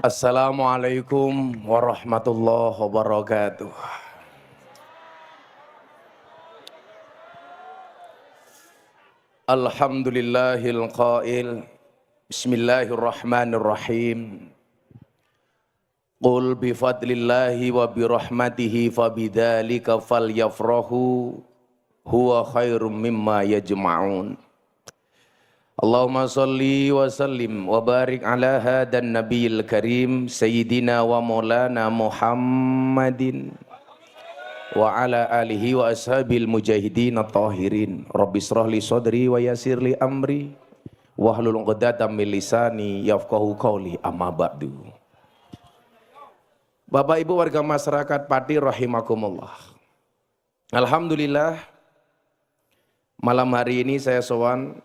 Assalamualaikum warahmatullahi wabarakatuh. Alhamdulillahil qail. Bismillahirrahmanirrahim. Qul bi fadlillahi wa bi rahmatihi fabidzalika falyafrahu huwa khairum mimma yajma'un. Allahumma salli wa sallim wa barik ala hadan nabiyil karim sayyidina wa maulana Muhammadin wa ala alihi wa ashabil mujahidin at-tahirin. Rabbi israh li sadri wa yassir li amri wahlul 'uqdatam min lisani yafqahu qawli, amma ba'du. Bapak Ibu warga masyarakat Pati rahimakumullah. Alhamdulillah malam hari ini saya sowan.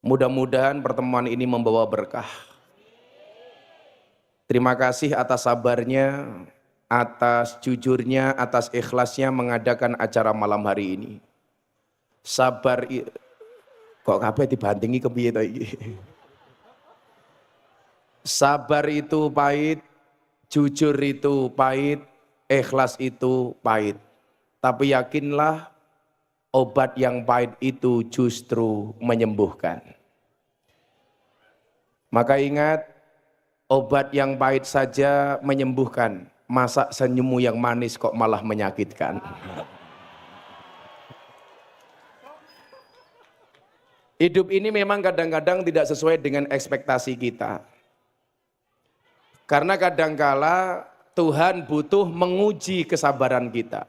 Mudah-mudahan pertemuan ini membawa berkah. Terima kasih atas sabarnya, atas jujurnya, atas ikhlasnya mengadakan acara malam hari ini. Kok kabeh dibantingi kepiye to iki? Sabar itu pahit, jujur itu pahit, ikhlas itu pahit. Tapi yakinlah obat yang pahit itu justru menyembuhkan. Maka ingat, obat yang pahit saja menyembuhkan. Masa senyummu yang manis kok malah menyakitkan. Hidup ini memang kadang-kadang tidak sesuai dengan ekspektasi kita. Karena kadangkala Tuhan butuh menguji kesabaran kita.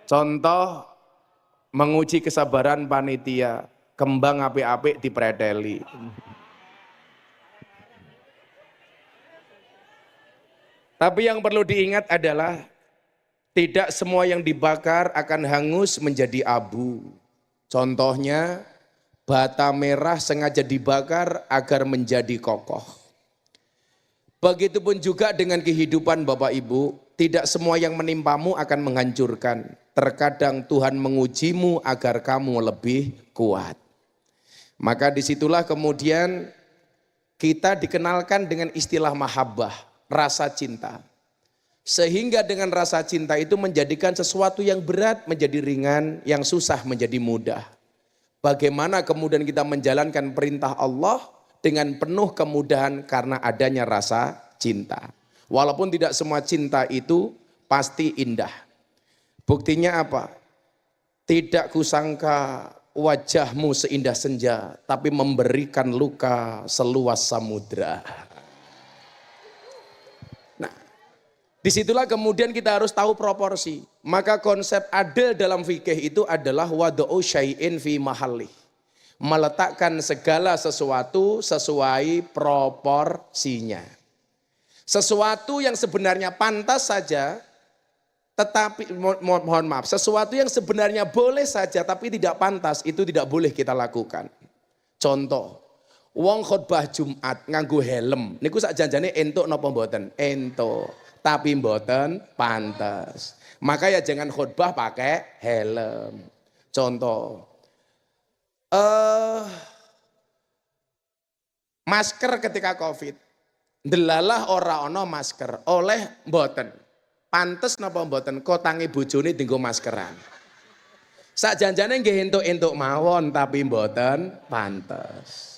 Contoh, menguji kesabaran panitia, kembang apik-apik dipreteli. Tapi yang perlu diingat adalah tidak semua yang dibakar akan hangus menjadi abu. Contohnya, bata merah sengaja dibakar agar menjadi kokoh. Begitupun juga dengan kehidupan Bapak Ibu, tidak semua yang menimpamu akan menghancurkan. Terkadang Tuhan mengujimu agar kamu lebih kuat. Maka disitulah kemudian kita dikenalkan dengan istilah mahabbah, rasa cinta. Sehingga dengan rasa cinta itu menjadikan sesuatu yang berat menjadi ringan, yang susah menjadi mudah. Bagaimana kemudian kita menjalankan perintah Allah dengan penuh kemudahan karena adanya rasa cinta. Walaupun tidak semua cinta itu pasti indah. Buktinya apa? Tidak kusangka wajahmu seindah senja, tapi memberikan luka seluas samudra. Nah, disitulah kemudian kita harus tahu proporsi. Maka konsep adil dalam fikih itu adalah wada'u syai'in fi mahallih. Meletakkan segala sesuatu sesuai proporsinya. Sesuatu yang sebenarnya pantas saja, tetapi mohon maaf, sesuatu yang sebenarnya boleh saja tapi tidak pantas, itu tidak boleh kita lakukan. Contoh, wong khutbah Jumat nganggo helm, niku sak janjane entuk napa mboten? Entuk, tapi mboten pantas. Maka ya jangan khutbah pakai helm. Contoh, masker ketika Covid. Delalah ora ana masker, oleh mboten. Pantes napa mboten kotange bojone dienggo maskeran. Sak janjane nggih entuk-entuk mawon tapi mboten pantes.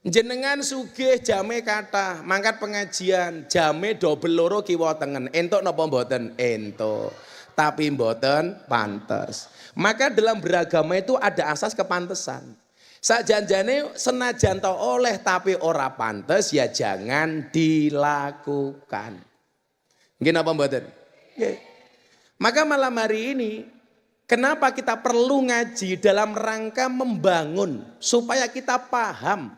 Jenengan sugih jame kathah, mangkat pengajian, jame double loro kiwa tengen. Entuk napa mboten? Entuk. Tapi mboten pantes. Maka dalam beragama itu ada asas kepantesan. Sakjanjane senajan to oleh tapi ora pantes ya jangan dilakukan. Nggih napa mboten? Nggih. Maka malam hari ini kenapa kita perlu ngaji dalam rangka membangun supaya kita paham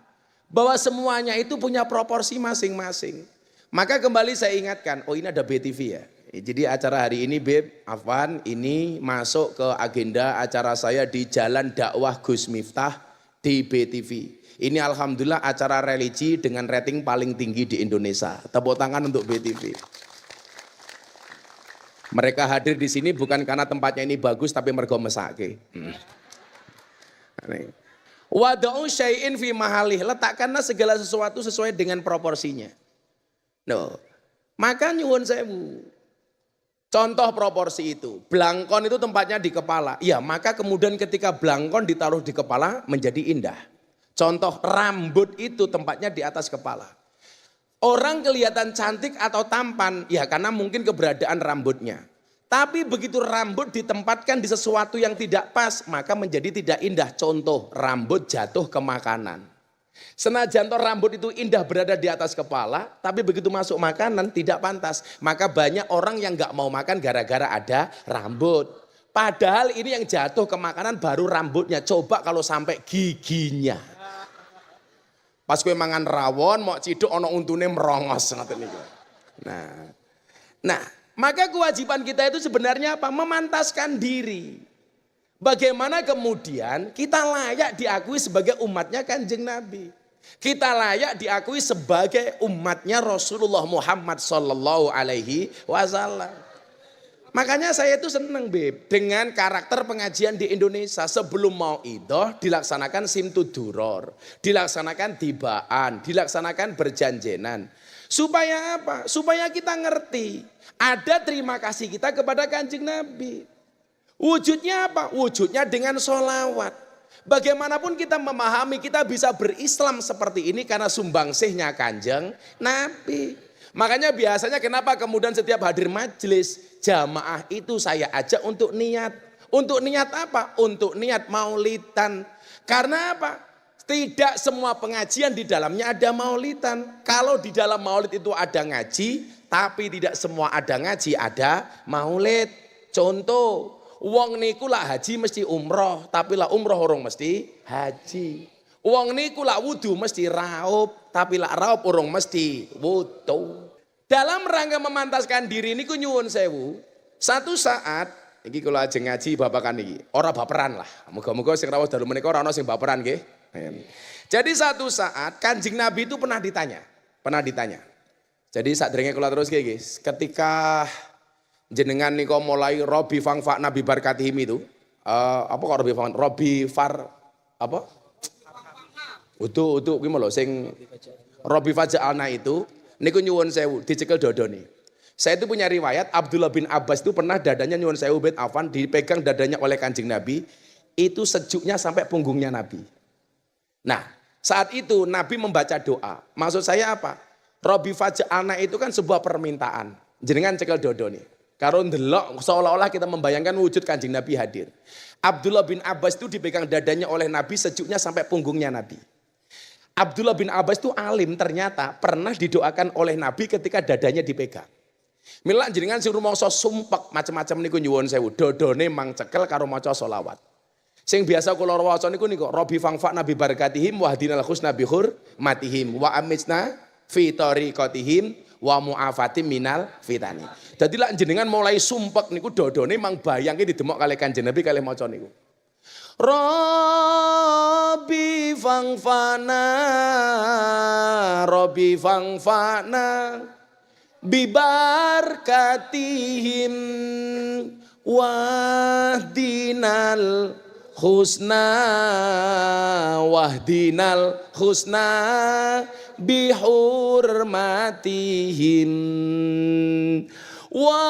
bahwa semuanya itu punya proporsi masing-masing. Maka kembali saya ingatkan, oh ini ada BTV ya. Jadi acara hari ini Beb, Afwan, ini masuk ke agenda acara saya di Jalan Dakwah Gus Miftah di BTV. Ini alhamdulillah acara religi dengan rating paling tinggi di Indonesia. Tepuk tangan untuk BTV. Mereka hadir di sini bukan karena tempatnya ini bagus tapi mergo mesake. Wada'u syai'in fi mahalih, letakkanlah segala sesuatu sesuai dengan proporsinya. No. Maka nyuwun sewu. Contoh proporsi itu, blangkon itu tempatnya di kepala. Ya, maka kemudian ketika blangkon ditaruh di kepala menjadi indah. Contoh rambut itu tempatnya di atas kepala. Orang kelihatan cantik atau tampan, ya karena mungkin keberadaan rambutnya. Tapi begitu rambut ditempatkan di sesuatu yang tidak pas, maka menjadi tidak indah. Contoh, rambut jatuh ke makanan. Senajan toh rambut itu indah berada di atas kepala, tapi begitu masuk makanan tidak pantas. Maka banyak orang yang gak mau makan gara-gara ada rambut. Padahal ini yang jatuh ke makanan baru rambutnya. Coba kalau sampai giginya. Pas kowe mangan rawon, mau ciduk ono untune merongos. Nah, maka kewajiban kita itu sebenarnya apa? Memantaskan diri. Bagaimana kemudian kita layak diakui sebagai umatnya Kanjeng Nabi. Kita layak diakui sebagai umatnya Rasulullah Muhammad Sallallahu Alaihi Wasallam. Makanya saya itu seneng Beb dengan karakter pengajian di Indonesia. Sebelum mau idoh dilaksanakan simtuduror, dilaksanakan tibaan, dilaksanakan berjanjenan. Supaya apa? Supaya kita ngerti ada terima kasih kita kepada Kanjeng Nabi. Wujudnya apa? Wujudnya dengan sholawat. Bagaimanapun kita memahami kita bisa berislam seperti ini karena sumbangsihnya Kanjeng Nabi. Makanya biasanya kenapa kemudian setiap hadir majelis jamaah itu saya ajak untuk niat. Untuk niat apa? Untuk niat maulidan. Karena apa? Tidak semua pengajian di dalamnya ada maulidan. Kalau di dalam maulid itu ada ngaji, tapi tidak semua ada ngaji, ada maulid. Contoh, wong niku lah haji mesti umroh, tapi lah umroh orang mesti haji. Wong niku lah wudu mesti raup, tapi lah raup orang mesti wudu. Dalam rangka memantaskan diri niku nyuwun sewu, satu saat iki kula ajeng ngaji babakan iki, ora baperan lah. Muga-muga sing rawuh dalu menika ora ana sing baperan nggih. Jadi satu saat Kanjeng Nabi itu pernah ditanya. Jadi sadurunge kula terus guys, ketika jenengan niku mulai Robi Fangfa Nabi Barkatihim itu, apa kok Robi Fang? Robi Far apa? Utuh kuwi lho sing Robi Faja'alna itu niku nyuwun sewu dicekel dodone. Saya itu punya riwayat Abdullah bin Abbas itu pernah dadanya nyuwun sewu bait afan dipegang dadanya oleh Kanjeng Nabi, itu sejuknya sampai punggungnya Nabi. Nah, saat itu Nabi membaca doa. Maksud saya apa? Robi Faja'alna itu kan sebuah permintaan. Jenengan cekel dodone. Karo ndelok seolah-olah kita membayangkan wujud Kanjeng Nabi hadir. Abdullah bin Abbas itu dipegang dadanya oleh Nabi sejuknya sampai punggungnya Nabi. Abdullah bin Abbas itu alim ternyata pernah didoakan oleh Nabi ketika dadanya dipegang. Mila jenengan sing rumangsa sumpek macam-macam niku nyuwun sewu, dodone mang cekel karo maca selawat. Sing biasa kula waca niku Robi Fangfa Nabi Barakatihim wahdinal husna bi hurmatihim wa amitsna fi tariqatihim wa mu'afatim minal fitani. Dadi lak jenengan mulai sumpek niku dodone mang bayangke didemok kalih Kanjeng Nabi kalih maca niku. Robi fangfana bibarkatihim wahdinal husna bihurmatihim wa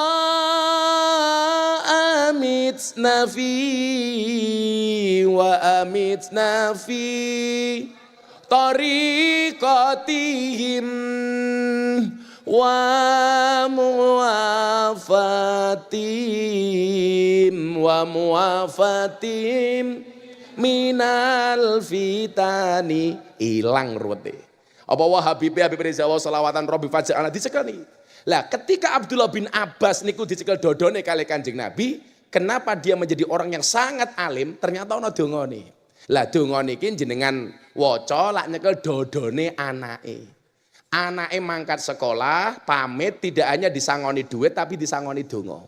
amitna fi tariqatihim wa muafatim minal fitani. Ilang ruwete. Apa Habib Riza wa selawatan Robi Faja'alna dicekel nih. Lah ketika Abdullah bin Abbas niku dicekel dodone kali Kanjeng Nabi, kenapa dia menjadi orang yang sangat alim? Ternyata ana dongane. Lah dongane iki jenengan waca lak nyekel dodone anake. Anake mangkat sekolah, pamit tidak hanya disangoni duit tapi disangoni donga.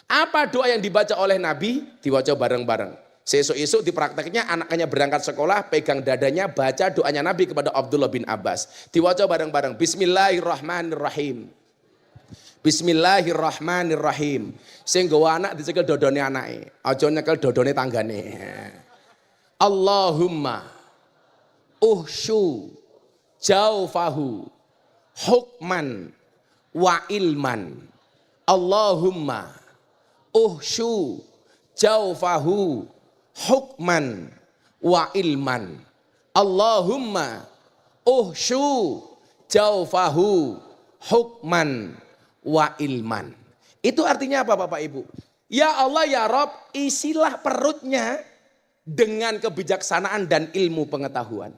Apa doa yang dibaca oleh Nabi? Diwaca bareng-bareng. Sesuk-esuk diprakteknya anaknya berangkat sekolah, pegang dadanya, baca doanya Nabi kepada Abdullah bin Abbas. Diwaca bareng-bareng. Bismillahirrahmanirrahim. Bismillahirrahmanirrahim. Sing nggawa anak dicekel dodone anake, aja nyekel dodone tanggane. Allahumma uhsyu jaufahu hukman wa ilman. Allahumma uhsyu jaufahu hukman wa ilman. Allahumma uhsyu jaufahu hukman wa ilman. Itu artinya apa Bapak Ibu? Ya Allah ya Rob, isilah perutnya dengan kebijaksanaan dan ilmu pengetahuan.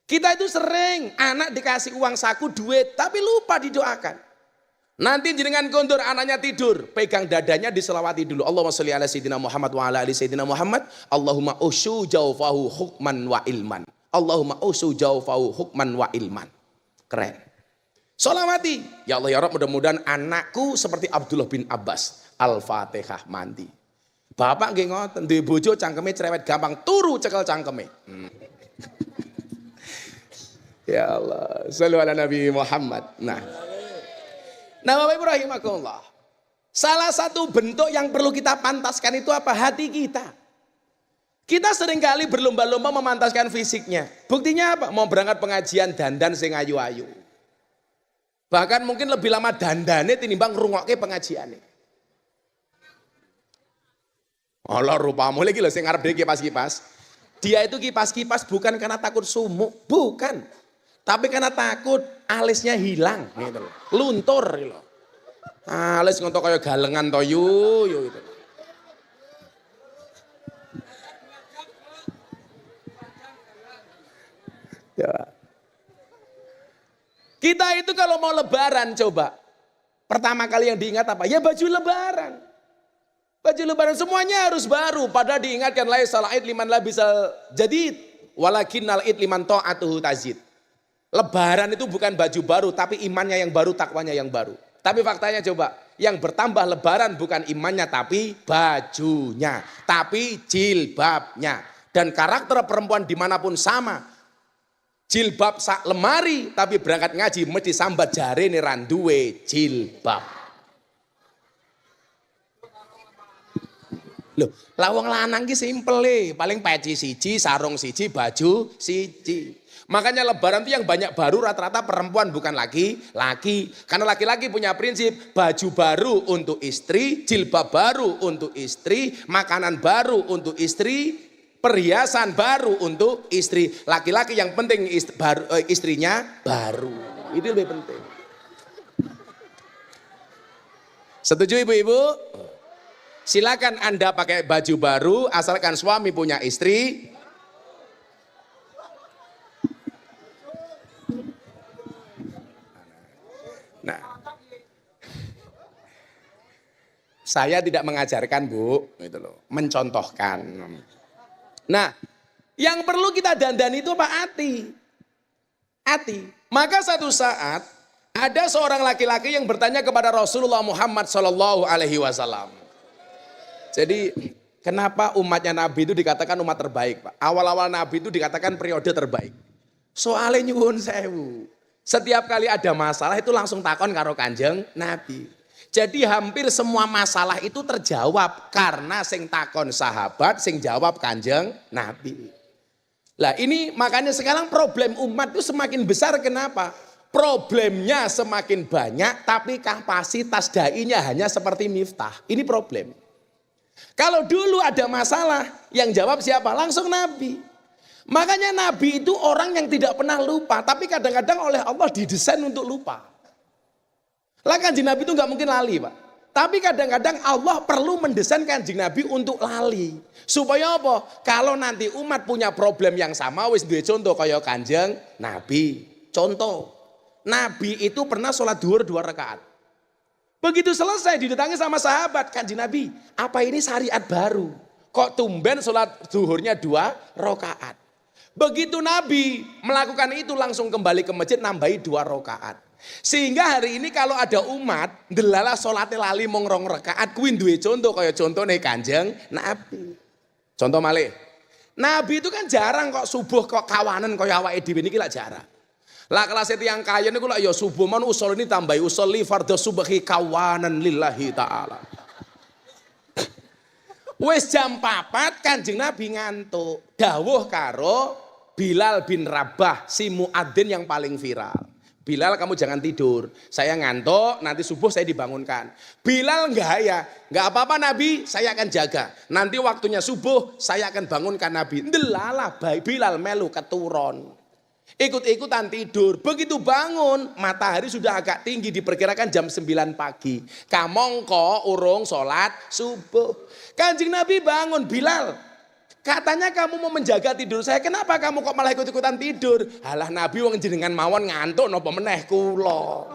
Kita itu sering anak dikasih uang saku duit tapi lupa didoakan. Nanti jenengan kondur anaknya tidur, pegang dadanya diselawati dulu. Allahumma sholli ala sayyidina Muhammad wa ala ali sayyidina Muhammad. Allahumma usyu jaufahu hukman wa ilman. Allahumma usyu jaufahu hukman wa ilman. Keren. Solawati, ya Allah ya Rabb, mudah-mudahan anakku seperti Abdullah bin Abbas. Al-Fatihah mandi. Bapak nggih ngoten, duwe bojo cangkeme cerewet gampang turu cekel cangkeme. Ya Allah, shallu ala Nabi Muhammad. Nah Bapak Ibu rahimakumullah. Salah satu bentuk yang perlu kita pantaskan itu apa? Hati kita. Kita seringkali berlomba-lomba memantaskan fisiknya. Buktinya apa? Mau berangkat pengajian dandan sing ayu-ayu. Bahkan mungkin lebih lama dandane tinimbang ngrungokke pengajiane. Allah rupamu lagi lho sing ngarep dhewe kipas-kipas. Dia itu kipas-kipas bukan karena takut sumuk, bukan. Tapi karena takut alisnya hilang gitu loh. Luntur gitu loh. Alis ngontok kaya galengan to yu gitu. Ya. Kita itu kalau mau lebaran coba. Pertama kali yang diingat apa? Ya baju lebaran. Baju lebaran semuanya harus baru. Padahal diingatkan laisal id liman labisal jadid. Walakinnal id liman ta'atuhu tazid. Lebaran itu bukan baju baru, tapi imannya yang baru, takwanya yang baru. Tapi faktanya coba, yang bertambah lebaran bukan imannya, tapi bajunya, tapi jilbabnya. Dan karakter perempuan dimanapun sama. Jilbab sak lemari, tapi berangkat ngaji mesti sambat jare nih randuwe jilbab. Loh, lawang lanang ki simple, paling peci siji, sarung siji, baju siji. Makanya lebaran itu yang banyak baru rata-rata perempuan bukan laki-laki. Karena laki-laki punya prinsip baju baru untuk istri, jilbab baru untuk istri, makanan baru untuk istri, perhiasan baru untuk istri. Laki-laki yang penting istrinya baru. Itu lebih penting. Setuju ibu-ibu? Silakan Anda pakai baju baru asalkan suami punya istri. Nah, saya tidak mengajarkan Bu, gitu loh, mencontohkan. Nah, yang perlu kita dandani itu apa? Hati. Hati. Maka satu saat ada seorang laki-laki yang bertanya kepada Rasulullah Muhammad SAW. Jadi kenapa umatnya Nabi itu dikatakan umat terbaik, Pak? Awal-awal Nabi itu dikatakan periode terbaik. Soalnya nyuwun sewu. Setiap kali ada masalah itu langsung takon karo Kanjeng Nabi. Jadi hampir semua masalah itu terjawab karena sing takon sahabat, sing jawab Kanjeng Nabi. Lah ini makanya sekarang problem umat itu semakin besar. Kenapa? Problemnya semakin banyak tapi kapasitas dai-nya hanya seperti Miftah. Ini problem. Kalau dulu ada masalah yang jawab siapa? Langsung Nabi. Makanya Nabi itu orang yang tidak pernah lupa, tapi kadang-kadang oleh Allah didesain untuk lupa. Lah Kanjeng Nabi itu nggak mungkin lali, Pak. Tapi kadang-kadang Allah perlu mendesain Kanjeng Nabi untuk lali. Supaya apa? Kalau nanti umat punya problem yang sama, wis duwe contoh kaya Kanjeng Nabi. Contoh, Nabi itu pernah sholat duhur 2 rakaat. Begitu selesai didatangi sama sahabat, Kanjeng Nabi, apa ini syariat baru? Kok tumben sholat duhurnya 2 rakaat? Begitu Nabi melakukan itu langsung kembali ke masjid nambahi 2 rakaat. Sehingga hari ini kalau ada umat delala salate lali mung 2 rakaat kuwi duwe contoh kaya contone Kanjeng Nabi. Contoh malih. Nabi itu kan jarang kok subuh kok kawanan kaya awake dhewe niki lak jarang. Lah kelas tiyang kaya niku lak ya subuh mon usul ini tambahi usul li fardhu subhi kawanan lillahi taala. Wis jam 4 Kanjeng Nabi ngantuk. Dawuh karo Bilal bin Rabah, si muadzin yang paling viral. Bilal, kamu jangan tidur, saya ngantuk, nanti subuh saya dibangunkan. Bilal enggak apa-apa Nabi, saya akan jaga. Nanti waktunya subuh, saya akan bangunkan Nabi. Ndelalah baik Bilal melu keturun. Ikut-ikutan tidur, begitu bangun matahari sudah agak tinggi, diperkirakan jam 9 pagi. Kamongko urung sholat subuh. Kanjeng Nabi bangun, Bilal, katanya kamu mau menjaga tidur saya, kenapa kamu kok malah ikut-ikutan tidur? Halah Nabi wong jenengan mawon ngantuk napa meneh kula.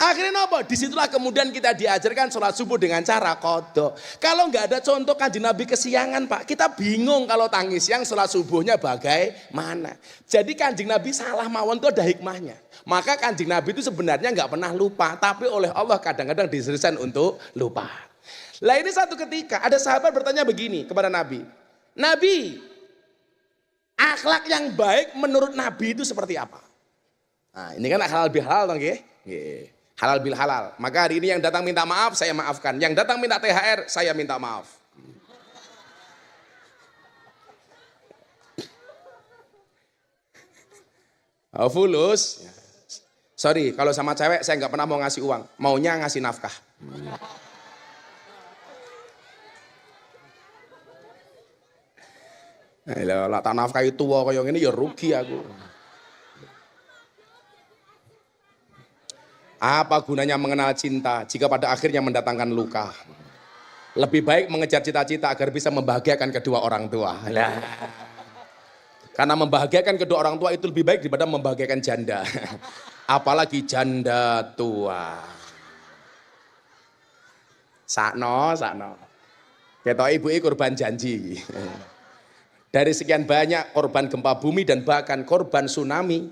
Akhirnya napa? Disitulah kemudian kita diajarkan sholat subuh dengan cara qadha. Kalau nggak ada contoh kanjeng Nabi kesiangan Pak, kita bingung kalau tangis siang sholat subuhnya bagaimana. Jadi kanjeng Nabi salah mawon itu ada hikmahnya. Maka kanjeng Nabi itu sebenarnya nggak pernah lupa, tapi oleh Allah kadang-kadang diserisan untuk lupa. Lah ini satu ketika ada sahabat bertanya begini kepada Nabi. Nabi, akhlak yang baik menurut Nabi itu seperti apa? Nah, ini kan halal bihalal dong, nggih? Nggih. Halal bil halal. Maka hari ini yang datang minta maaf, saya maafkan. Yang datang minta THR, saya minta maaf. Oh, fulus. Sorry, kalau sama cewek saya nggak pernah mau ngasih uang. Maunya ngasih nafkah. Lah tak nafkah itu kaya ngene ya rugi aku. Apa gunanya mengenal cinta jika pada akhirnya mendatangkan luka? Lebih baik mengejar cita-cita agar bisa membahagiakan kedua orang tua. Nah, karena membahagiakan kedua orang tua itu lebih baik daripada membahagiakan janda. Apalagi janda tua. Sakno. Ketok ibuke korban janji. Dari sekian banyak korban gempa bumi dan bahkan korban tsunami,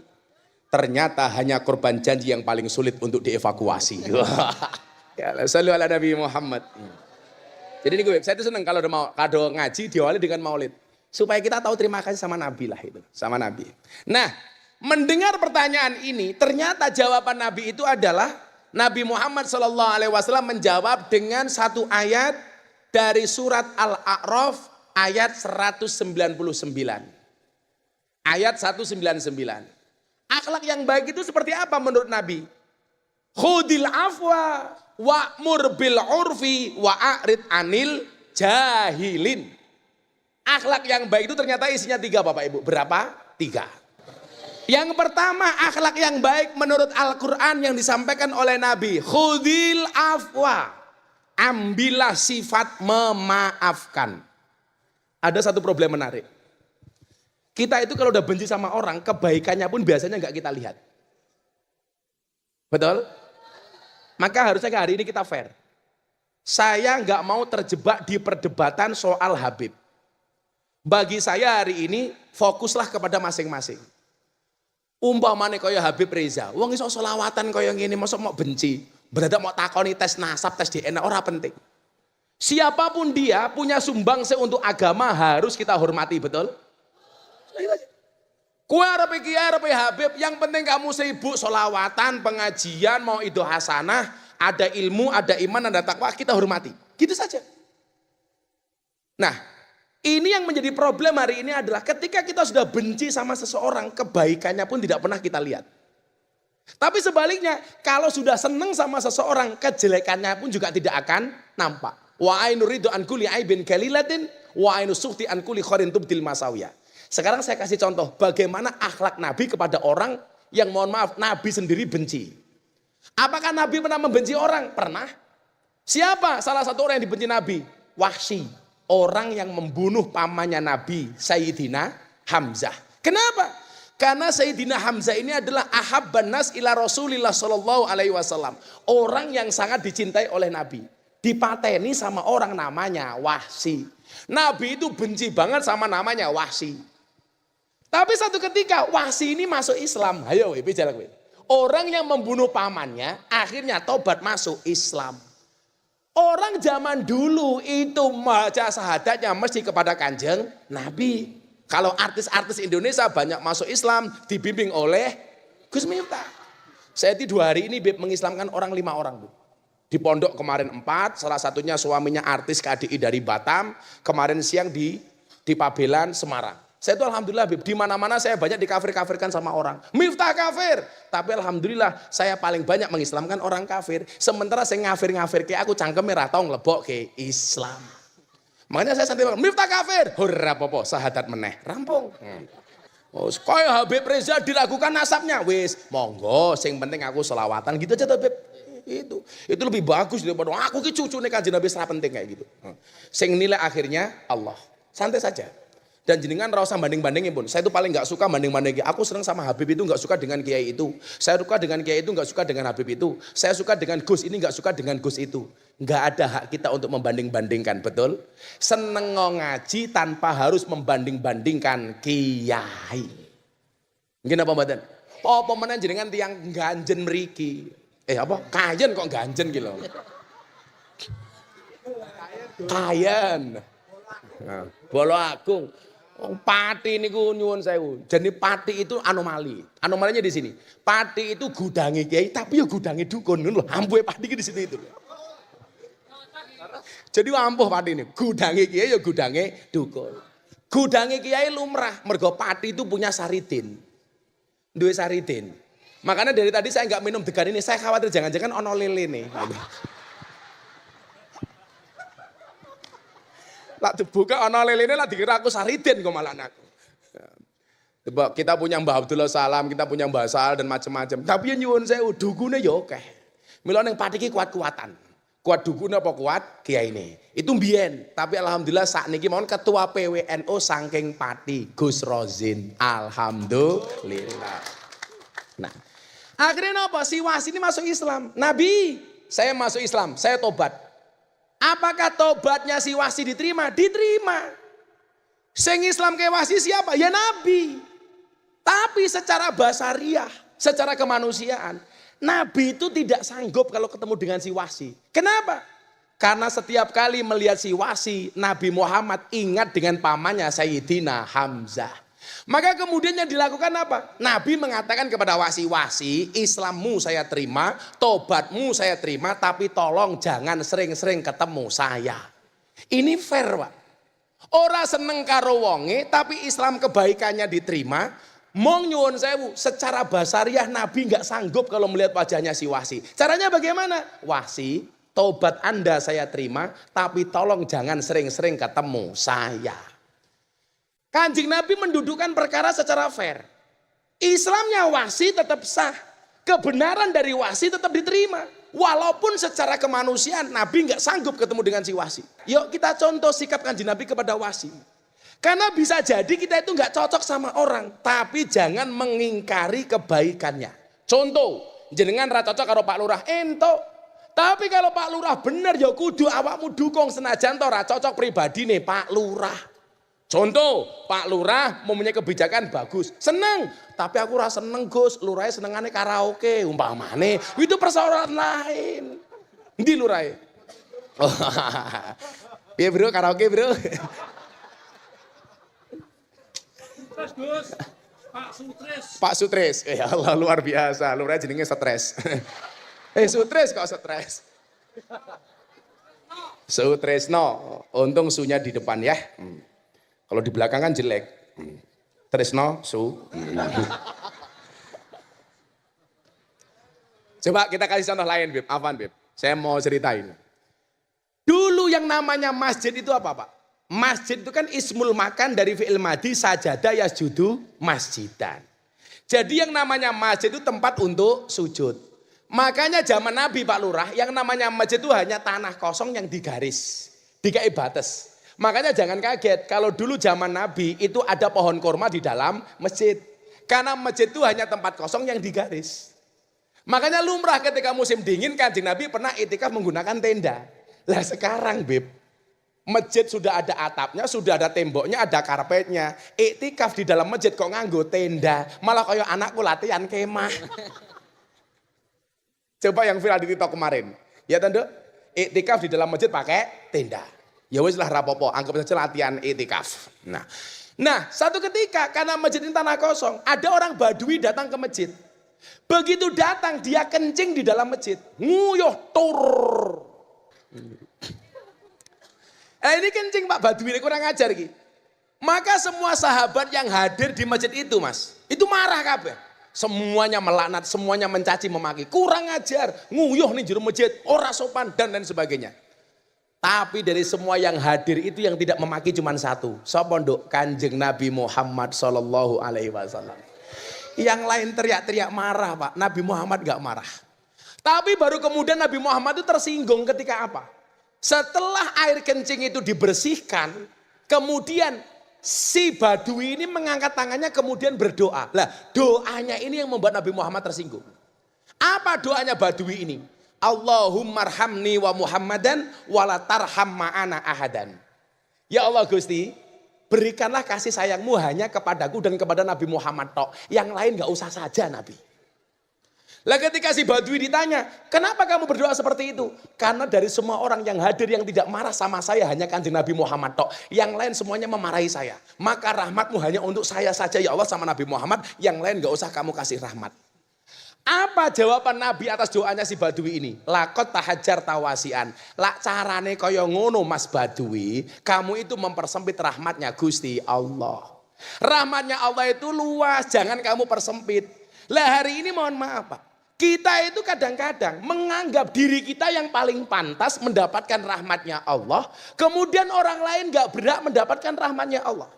ternyata hanya korban janji yang paling sulit untuk dievakuasi. Ya, sallu ala Nabi Muhammad. Jadi ini gue, saya itu senang kalau kado ngaji diawali dengan maulid. Supaya kita tahu terima kasih sama Nabi lah itu, sama Nabi. Nah, mendengar pertanyaan ini, ternyata jawaban Nabi itu adalah Nabi Muhammad SAW menjawab dengan satu ayat dari surat Al-A'raf ayat 199. Ayat 199. Akhlak yang baik itu seperti apa menurut Nabi? Khudil afwa wa'mur bil urfi wa'arid anil jahilin. Akhlak yang baik itu ternyata isinya 3 Bapak Ibu. Berapa? 3. Yang pertama, akhlak yang baik menurut Al-Quran yang disampaikan oleh Nabi. Khudil afwa. Ambillah sifat memaafkan. Ada satu problem menarik. Kita itu kalau udah benci sama orang, kebaikannya pun biasanya nggak kita lihat. Betul? Maka harusnya hari ini kita fair. Saya nggak mau terjebak di perdebatan soal Habib. Bagi saya hari ini, fokuslah kepada masing-masing. Umpamane kaya Habib Reza, wong iso selawatan kaya ngene, mosok mau benci. Berarti mau takoni tes nasab, tes DNA, ora penting. Siapapun dia punya sumbangsi untuk agama harus kita hormati, betul? Kue arep iki arep Habib, yang penting kamu sibuk solawatan, pengajian, mau itu hasanah, ada ilmu, ada iman, ada takwa, kita hormati. Gitu saja. Nah, ini yang menjadi problem hari ini adalah ketika kita sudah benci sama seseorang, kebaikannya pun tidak pernah kita lihat. Tapi sebaliknya, kalau sudah senang sama seseorang, kejelekannya pun juga tidak akan nampak. Wa ainu ridho an kulli aibin kalilatin wa ainu sukhti an kulli khairin tubdil masawiyah. Sekarang saya kasih contoh bagaimana akhlak Nabi kepada orang yang mohon maaf Nabi sendiri benci. Apakah Nabi pernah membenci orang? Pernah. Siapa salah satu orang yang dibenci Nabi? Wahsy, orang yang membunuh pamannya Nabi, Sayyidina Hamzah. Kenapa? Karena Sayyidina Hamzah ini adalah ahabban nas ila Rasulillah sallallahu alaihi wasallam. Orang yang sangat dicintai oleh Nabi. Dipateni sama orang namanya Wahsy. Nabi itu benci banget sama namanya Wahsy. Tapi satu ketika Wahsy ini masuk Islam. Ayo bicara. Orang yang membunuh pamannya akhirnya tobat masuk Islam. Orang zaman dulu itu baca syahadatnya mesti kepada Kanjeng Nabi. Kalau artis-artis Indonesia banyak masuk Islam dibimbing oleh Gus Miftah. Saya itu 2 hari ini mengislamkan orang 5 orang, Bu. Di pondok kemarin 4, salah satunya suaminya artis KDI dari Batam, kemarin siang di Pabelan, Semarang. Saya itu alhamdulillah Habib, di mana-mana saya banyak dikafir-kafirkan sama orang. Miftah kafir, tapi alhamdulillah saya paling banyak mengislamkan orang kafir. Sementara saya ngafir-ngafir ke aku cangkeme ra tau nglebok ke Islam. Makanya saya santai banget, Miftah kafir, hurra popo, sahadat meneh, rampung. Oh, kaya Habib Reza diragukan nasabnya, wis monggo, sing penting aku selawatan gitu aja tuh Habib. Itu lebih bagus daripada aku ki cucune Kanjeng Nabi ora penting kayak gitu. Sing nilai akhirnya Allah. Santai saja. Dan jenengan ra usah banding-bandingin pun. Saya itu paling enggak suka banding-bandingin. Aku senang sama Habib itu, enggak suka dengan kiai itu. Saya suka dengan kiai itu, enggak suka dengan Habib itu. Saya suka dengan Gus ini, enggak suka dengan Gus itu. Enggak ada hak kita untuk membanding-bandingkan, betul? Seneng ngaji tanpa harus membanding-bandingkan kiai. Mungkin apa mboten? Apa meneh jenengan tiyang ganjen mriki. Apa? Kayen kok ganjen ki lho. Kayen. Nah, Bolo Agung. Pati niku nyuwun sewu. Jadi pati itu anomali. Anomalinya di sini. Pati itu gudange kiai tapi ya gudange dukun ngono lho. Ampuhe pati di situ itu. Jadi ampuh pati ini. Gudange kiai ya gudange dukun. Gudange kiai lumrah mergo pati itu punya saridin. Duwe saridin. Makanya dari tadi saya nggak minum degan ini. Saya khawatir jangan-jangan ono lele nih. Lah dibuka ana lelene lah dikira aku Saridin kok malah aku. Kita punya Mbah Abdullah Salam, kita punya Mbah Sal dan macam-macam. Tapi nyuwun sewu dukune ya akeh. Mila ning pati iki kuat-kuatan. Kuat dukune apa kuat kiyaine. Itu mbiyen, tapi alhamdulillah sakniki mawon ketua PWNU saking Pati Gus Rozin. Alhamdulillah. Nah, akhirnya apa? Si Wasi ini masuk Islam. Nabi, saya masuk Islam, saya tobat. Apakah tobatnya si Wasi diterima? Diterima. Sing Islam ke Wasi siapa? Ya Nabi. Tapi secara basariah, secara kemanusiaan, Nabi itu tidak sanggup kalau ketemu dengan si Wasi. Kenapa? Karena setiap kali melihat si Wasi, Nabi Muhammad ingat dengan pamannya Sayyidina Hamzah. Maka kemudian yang dilakukan apa? Nabi mengatakan kepada Wasi, Islammu saya terima, tobatmu saya terima, tapi tolong jangan sering-sering ketemu saya. Ini fair, Pak. Ora seneng karo wonge, tapi Islam kebaikannya diterima. Mong nyuwun sewu, secara basariah Nabi nggak sanggup kalau melihat wajahnya si Wasi. Caranya bagaimana? Wasi, tobat Anda saya terima, tapi tolong jangan sering-sering ketemu saya. Kanjeng Nabi mendudukkan perkara secara fair. Islamnya Wasi tetap sah. Kebenaran dari Wasi tetap diterima. Walaupun secara kemanusiaan Nabi nggak sanggup ketemu dengan si Wasi. Yuk kita contoh sikap Kanjeng Nabi kepada Wasi. Karena bisa jadi kita itu nggak cocok sama orang. Tapi jangan mengingkari kebaikannya. Contoh, jenengan ra cocok karo Pak Lurah. Ento. Tapi kalau Pak Lurah bener ya kudu awakmu dukung senajan to ra cocok pribadi nih Pak Lurah. Contoh, Pak Lurah mempunyai kebijakan bagus, seneng. Tapi aku rasa seneng Gus, Lurahnya senengannya karaoke, umpamane. Itu persoalan lain. Di Lurahnya. Oh, iya bro, karaoke bro. Terus Gus, Pak Sutris. Pak Sutris, ya Allah luar biasa, Lurahnya jenenge stres. Sutris kok stres. Sutresno, untung sunya di depan ya. Kalau di belakang kan jelek. Tresno, Su. Coba kita kasih contoh lain, Beb. Apaan, Beb? Saya mau ceritain. Dulu yang namanya masjid itu apa, Pak? Masjid itu kan ismul makan dari fi'il madi sajada yasjudu masjidan. Jadi yang namanya masjid itu tempat untuk sujud. Makanya zaman Nabi Pak Lurah, yang namanya masjid itu hanya tanah kosong yang digaris. Dikai batas. Makanya jangan kaget kalau dulu zaman Nabi itu ada pohon kurma di dalam masjid. Karena masjid itu hanya tempat kosong yang digaris. Makanya lumrah ketika musim dingin Kanjeng Nabi pernah iktikaf menggunakan tenda. Lah sekarang Beb, masjid sudah ada atapnya, sudah ada temboknya, ada karpetnya. Iktikaf di dalam masjid kok nganggo tenda. Malah kayak anakku latihan kemah. Coba yang viral di TikTok kemarin. Ya tanda, iktikaf di dalam masjid pakai tenda. Ya wis lah rapopo, anggap saja latihan iktikaf. Nah, satu ketika karena masjid ini tanah kosong, ada orang Badui datang ke masjid. Begitu datang dia kencing di dalam masjid, nguyuh tur. Ini kencing Pak Badui ini kurang ajar iki. Maka semua sahabat yang hadir di masjid itu mas, itu marah kabeh. Semuanya melaknat, semuanya mencaci memaki. Kurang ajar, nguyuh nih juru masjid, ora sopan dan lain sebagainya. Tapi dari semua yang hadir itu yang tidak memaki cuma satu. Sapa nduk? Kanjeng Nabi Muhammad sallallahu alaihi wasallam. Yang lain teriak-teriak marah Pak, Nabi Muhammad gak marah. Tapi baru kemudian Nabi Muhammad itu tersinggung ketika apa? Setelah air kencing itu dibersihkan, kemudian si Badui ini mengangkat tangannya kemudian berdoa. Lah doanya ini yang membuat Nabi Muhammad tersinggung. Apa doanya Badui ini? Allahummarhamni wa Muhammadan wala tarham ma'ana ahadan. Ya Allah Gusti, berikanlah kasih sayangmu hanya kepadaku dan kepada Nabi Muhammad tok. Yang lain gak usah saja Nabi. Lah ketika si Badui ditanya, kenapa kamu berdoa seperti itu? Karena dari semua orang yang hadir yang tidak marah sama saya hanya Kanjeng Nabi Muhammad tok. Yang lain semuanya memarahi saya. Maka rahmatmu hanya untuk saya saja ya Allah sama Nabi Muhammad. Yang lain gak usah kamu kasih rahmat. Apa jawaban Nabi atas doanya si Badui ini? Lakot tahajar tawasian. Lak carane kaya ngono Mas Badui, kamu itu mempersempit rahmatnya Gusti Allah. Rahmatnya Allah itu luas, jangan kamu persempit. Lah hari ini mohon maaf Pak, kita itu kadang-kadang menganggap diri kita yang paling pantas mendapatkan rahmatnya Allah, kemudian orang lain gak berhak mendapatkan rahmatnya Allah.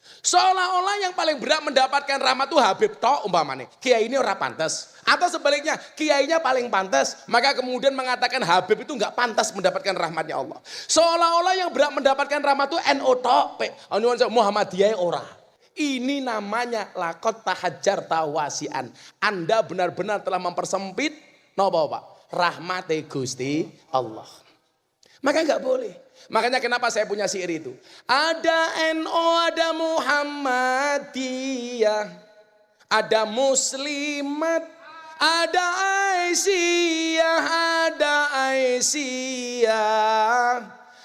Seolah-olah yang paling berat mendapatkan rahmat itu Habib tok umpamanya. Kiai ini orang pantas. Atau sebaliknya kiainya paling pantas. Maka kemudian mengatakan Habib itu enggak pantas mendapatkan rahmatnya Allah. Seolah-olah yang berat mendapatkan rahmat itu NU tok. Muhammadiyah ora. Ini namanya lakot tahajar tawasian. Anda benar-benar telah mempersempit napa Pak? Rahmate Gusti Allah. Maka enggak boleh. Makanya kenapa saya punya syair itu. Ada NU, ada Muhammadiyah, ada Muslimat, ada Aisyah, ada Aisyah.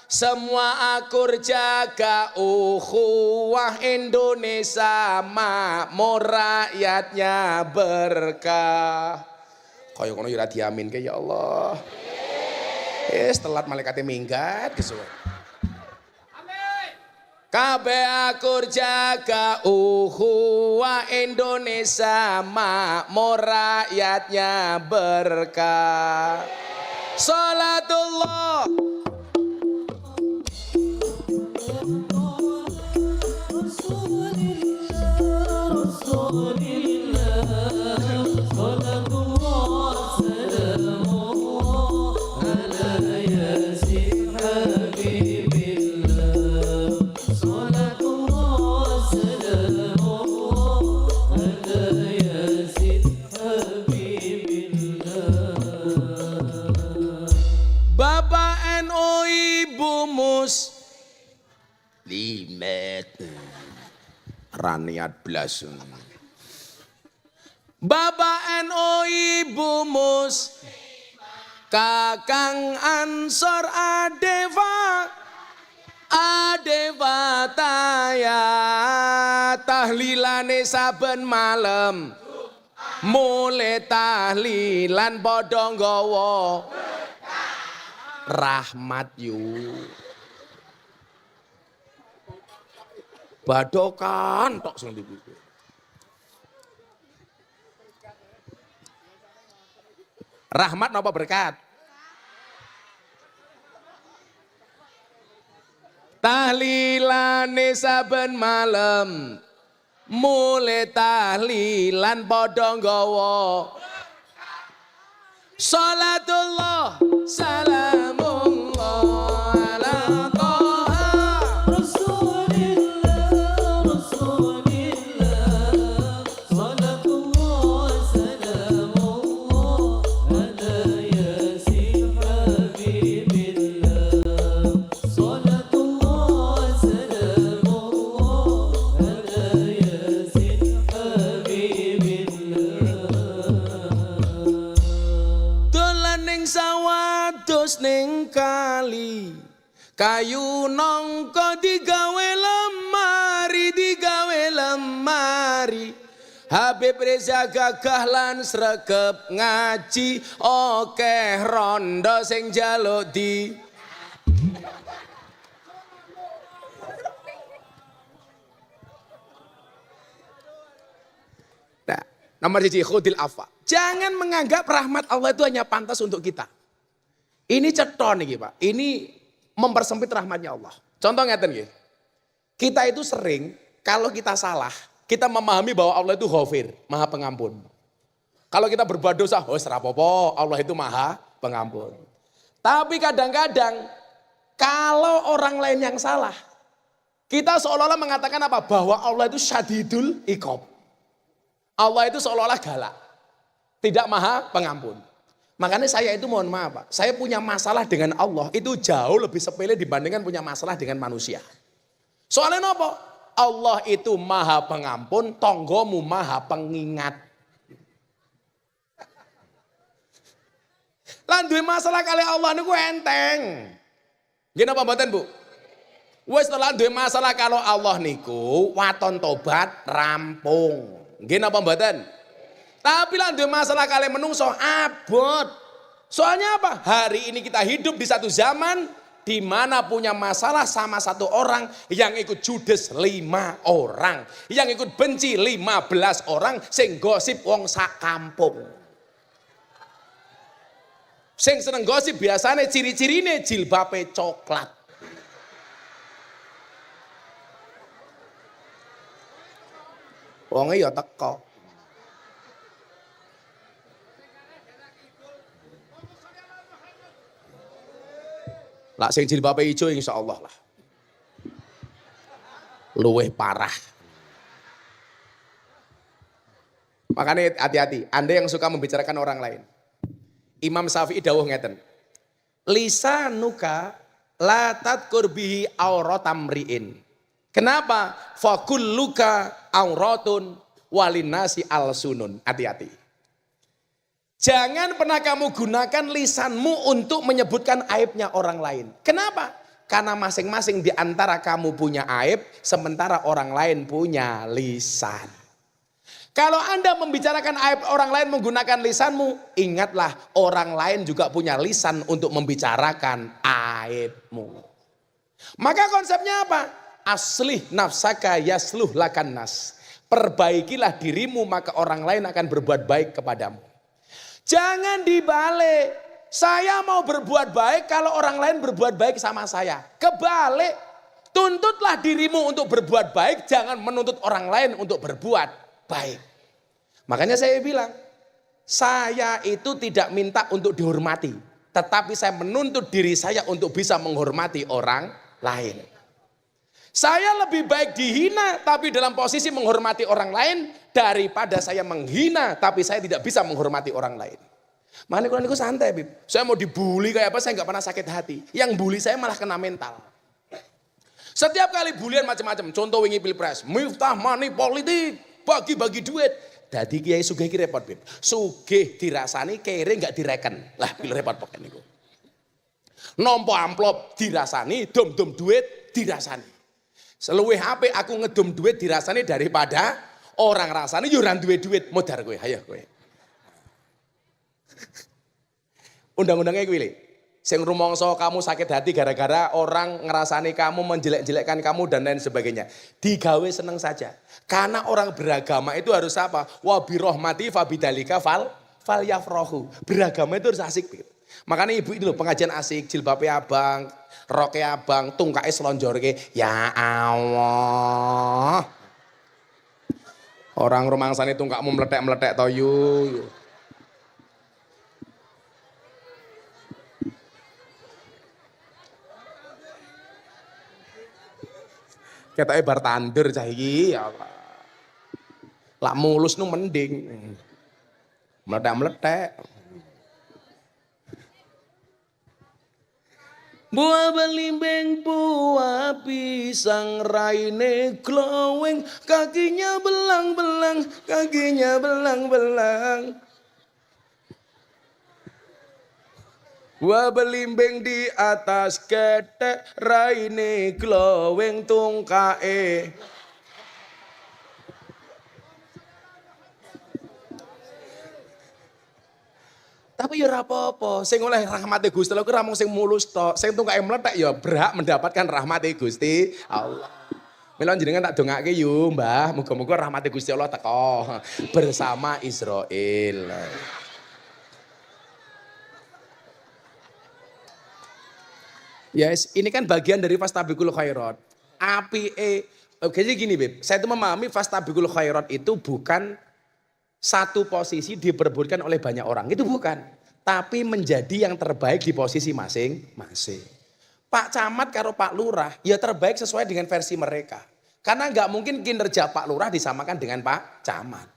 Semua akur jaga ukhuwah Indonesia makmur rakyatnya berkah. Kaya kono ora diaminke ya Allah. Telat malaikatnya minggat kesuwen. Kabeh akur jaga ukhuwah Indonesia makmur rakyatnya berkah. Salatullah. Bapak NU Ibu Muslimat Raniat blas. Bapak NU Ibu Kakang Ansor Adeva Taya tahlilane saben malam mulai tahlilan padha nggawa rahmat yu badokan tok sing dipikir. Rahmat napa berkat? Tahlilane saben malam mulai tahlilan padha nggawa salatullah salamullah ala Toha Rasulillah salatullah salamullah ala yasin habibillah salatullah salamullah ala yasin habibillah ning sawadus ning kali kayu nongko digawe lemari Habib Reza gagah lan sregep ngaji okeh rondo sing njaluk di Nomor 1 khudil afwa. Jangan menganggap rahmat Allah itu hanya pantas untuk kita. Ini ceton nih Pak. Ini mempersempit rahmatnya Allah. Contoh ngeten nggih. Kita itu sering kalau kita salah, kita memahami bahwa Allah itu Ghafir, Maha Pengampun. Kalau kita berbuat dosa, oh serapopo, Allah itu Maha Pengampun. Tapi kadang-kadang kalau orang lain yang salah, kita seolah-olah mengatakan apa? Bahwa Allah itu syadidul iqab. Allah itu seolah-olah galak. Tidak Maha Pengampun. Makanya saya itu mohon maaf Pak, saya punya masalah dengan Allah itu jauh lebih sepele dibandingkan punya masalah dengan manusia. Soalnya apa? Allah itu Maha Pengampun, tonggomu Maha Pengingat. Lan duwe masalah kali Allah niku enteng. Nggih napa mboten Bu? Wis lan duwe masalah kalau Allah niku waton tobat rampung. Nggih napa mboten? Tapi lan duwe masalah kali menungso abot. Soalnya apa? Hari ini kita hidup di satu zaman di mana punya masalah sama satu orang, yang ikut judes 5 orang, yang ikut benci 15 orang, sing gosip wong sak kampung. Sing seneng gosip biasanya ciri-cirine jilbabe coklat. Wonge ya teko. Lah sing jilbabe ijo insyaallah lah. Luweh parah. Makanya hati-hati, Anda yang suka membicarakan orang lain. Imam Syafi'i dawuh ngeten. Lisanuka la tadkur bihi auratamriin. Kenapa? Fakulluka auratun walinasi alsunun. Hati-hati. Jangan pernah kamu gunakan lisanmu untuk menyebutkan aibnya orang lain. Kenapa? Karena masing-masing di antara kamu punya aib, sementara orang lain punya lisan. Kalau Anda membicarakan aib orang lain menggunakan lisanmu, ingatlah orang lain juga punya lisan untuk membicarakan aibmu. Maka konsepnya apa? Aslih nafsaka yasluh lakan nas. Perbaikilah dirimu maka orang lain akan berbuat baik kepadamu. Jangan dibalik. Saya mau berbuat baik kalau orang lain berbuat baik sama saya. Kebalik. Tuntutlah dirimu untuk berbuat baik. Jangan menuntut orang lain untuk berbuat baik. Makanya saya bilang. Saya itu tidak minta untuk dihormati. Tetapi saya menuntut diri saya untuk bisa menghormati orang lain. Saya lebih baik dihina tapi dalam posisi menghormati orang lain daripada saya menghina tapi saya tidak bisa menghormati orang lain. Makanya kalau itu santai Bib. Saya mau dibully kayak apa saya nggak pernah sakit hati. Yang bully saya malah kena mental. Setiap kali bulian macam-macam. Contoh wingi pilpres, miftah money politik, bagi-bagi duit. Jadi kiai sugih ki repot Bib. Sugih dirasani kere nggak direken. Lah pilih repot pokoknya niku. Nompo amplop dirasani, dom-dom duit dirasani. Seluwih apik aku ngedum duit dirasani daripada orang rasani yo ora duwe duit modar kowe. Hayo kowe. Undang-undangnya kuwi lho. Sing rumangsa kamu sakit hati gara-gara orang ngerasani kamu, menjelek-jelekkan kamu dan lain sebagainya. Digawe seneng saja. Karena orang beragama itu harus apa? Wa bi rahmati fa bidzalika fal yafrahu. Beragama itu harus asik. Makanya ibu itu loh pengajian asik, jilbabnya abang, roknya abang, tungkake selonjorke. Ya Allah. Orang rumangsane tungkakmu meletek-meletek to yu. Ketoke bar tandur cah iki ya Allah. Lak mulus nu mending. Meletek-meletek. Buah belimbing, buah pisang, raine glowing, kakinya belang-belang, kakinya belang-belang. Buah belimbing di atas ketek, raine glowing tungkae. Tapi ya ora apa-apa, sing oleh rahmate Gusti Allah ku ora mung sing mulus tok, sing tungkae mlethek ya berhak mendapatkan rahmate Gusti Allah. Mila jenengan tak dongake yo Mbah, muga-muga rahmate Gusti Allah teko bersama Israel. Yes, ini kan bagian dari fastabiqul khairat. Jadi gini Beb, saya itu memahami fastabiqul khairat itu bukan satu posisi diperebutkan oleh banyak orang, itu bukan. Tapi menjadi yang terbaik di posisi masing-masing. Pak Camat karo Pak Lurah ya terbaik sesuai dengan versi mereka. Karena nggak mungkin kinerja Pak Lurah disamakan dengan Pak Camat.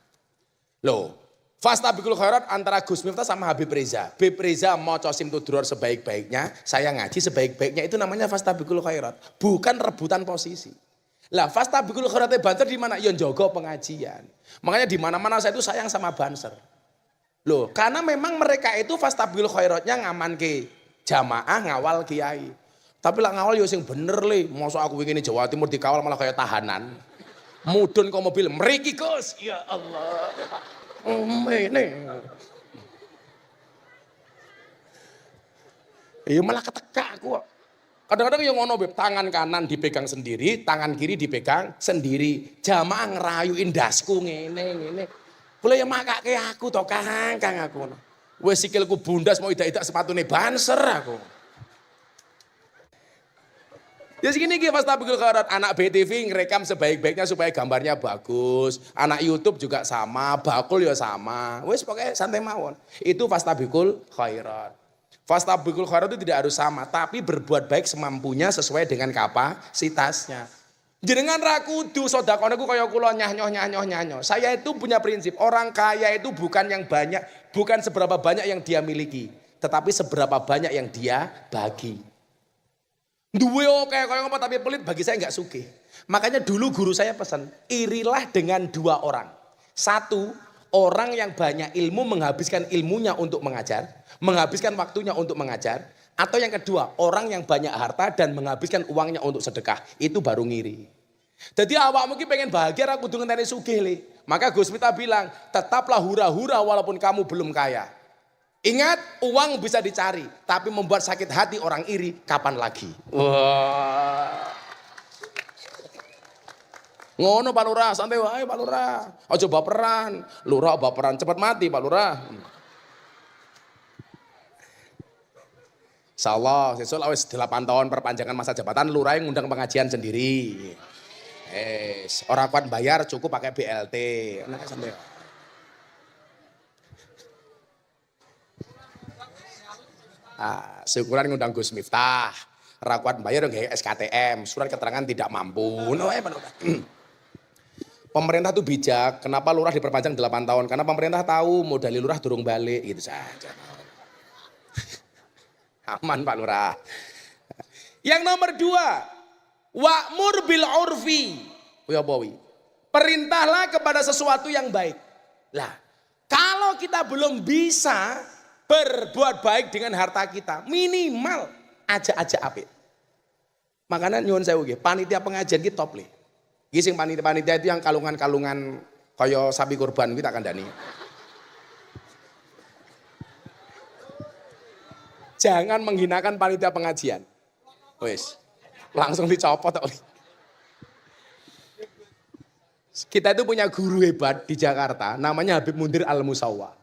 Loh, fastabiqul khairat antara Gus Miftah sama Habib Reza. Habib Reza mau cosim tudror sebaik-baiknya, saya ngaji sebaik-baiknya, itu namanya fastabiqul khairat. Bukan rebutan posisi. Lah fastabiqul khairatnya Banser di mana? Ya njogo pengajian. Makanya di mana-mana saya itu sayang sama Banser. Loh, karena memang mereka itu fastabiqul khairatnya ngaman ke jamaah ngawal kiai. Tapi lah ngawal yo sing bener le, mosok aku wingi Jawa Timur dikawal malah kayak tahanan. Mudun kok mobil, mriki Gus. Ya Allah. Ini. Ya malah ketekak aku. Kadang-kadang yang ngono Beb, tangan kanan dipegang sendiri, tangan kiri dipegang sendiri. Jamaah ngerayuin dasku ngene. Kula ya makake aku to Kang aku. Wis sikilku bundas mau idak-idak sepatune Banser aku. Ya segini ki fastabiqul khairat, anak BTV ngerekam sebaik-baiknya supaya gambarnya bagus. Anak YouTube juga sama, bakul ya sama. Wes pokoknya santai mawon. Itu fastabiqul khairat. Fastabiqul khairat itu tidak harus sama, tapi berbuat baik semampunya sesuai dengan kapasitasnya. Jenengan ra kudu sedekah niku kaya kula nyah-nyoh. Saya itu punya prinsip, orang kaya itu bukan yang banyak, bukan seberapa banyak yang dia miliki, tetapi seberapa banyak yang dia bagi. Duwe oke kaya ngapa tapi pelit, bagi saya nggak sugih. Makanya dulu guru saya pesan, irilah dengan dua orang. Satu, orang yang banyak ilmu menghabiskan ilmunya untuk mengajar, menghabiskan waktunya untuk mengajar. Atau yang kedua, orang yang banyak harta dan menghabiskan uangnya untuk sedekah. Itu baru ngiri. Jadi awak mungkin pengen bahagia, aku kudu ngenteni sugih le. Maka Gus Miftah bilang, tetaplah hura-hura walaupun kamu belum kaya. Ingat, uang bisa dicari, tapi membuat sakit hati orang iri, kapan lagi? Wah. Ngono Pak Lurah, santai wae Pak Lurah. Aja baperan. Lurah baperan cepat mati Pak Lurah. Insyaallah, sesuk wis 8 tahun perpanjangan masa jabatan, Lurah yang ngundang pengajian sendiri. Orang kuat bayar cukup pakai BLT. Nah, santai. Syukuran ngundang Gus Miftah. Rakuat bayar dong SKTM, surat keterangan tidak mampu. Pemerintah tuh bijak, kenapa lurah diperpanjang 8 tahun? Karena pemerintah tahu modal lurah durung balik, gitu saja. Aman Pak Lurah. Yang nomor 2, wa'mur bil urfi. Perintahlah kepada sesuatu yang baik. Lah, kalau kita belum bisa berbuat baik dengan harta kita, minimal aja apik. Makanya nyuwun sewu nggih, panitia pengajian ki top le. Iki sing panitia itu yang kalungan-kalungan kaya sapi kurban kuwi tak kandhani. Jangan menghinakan panitia pengajian. Wis, langsung dicopot oleh. Kita itu punya guru hebat di Jakarta, namanya Habib Mundir Al-Musawwa.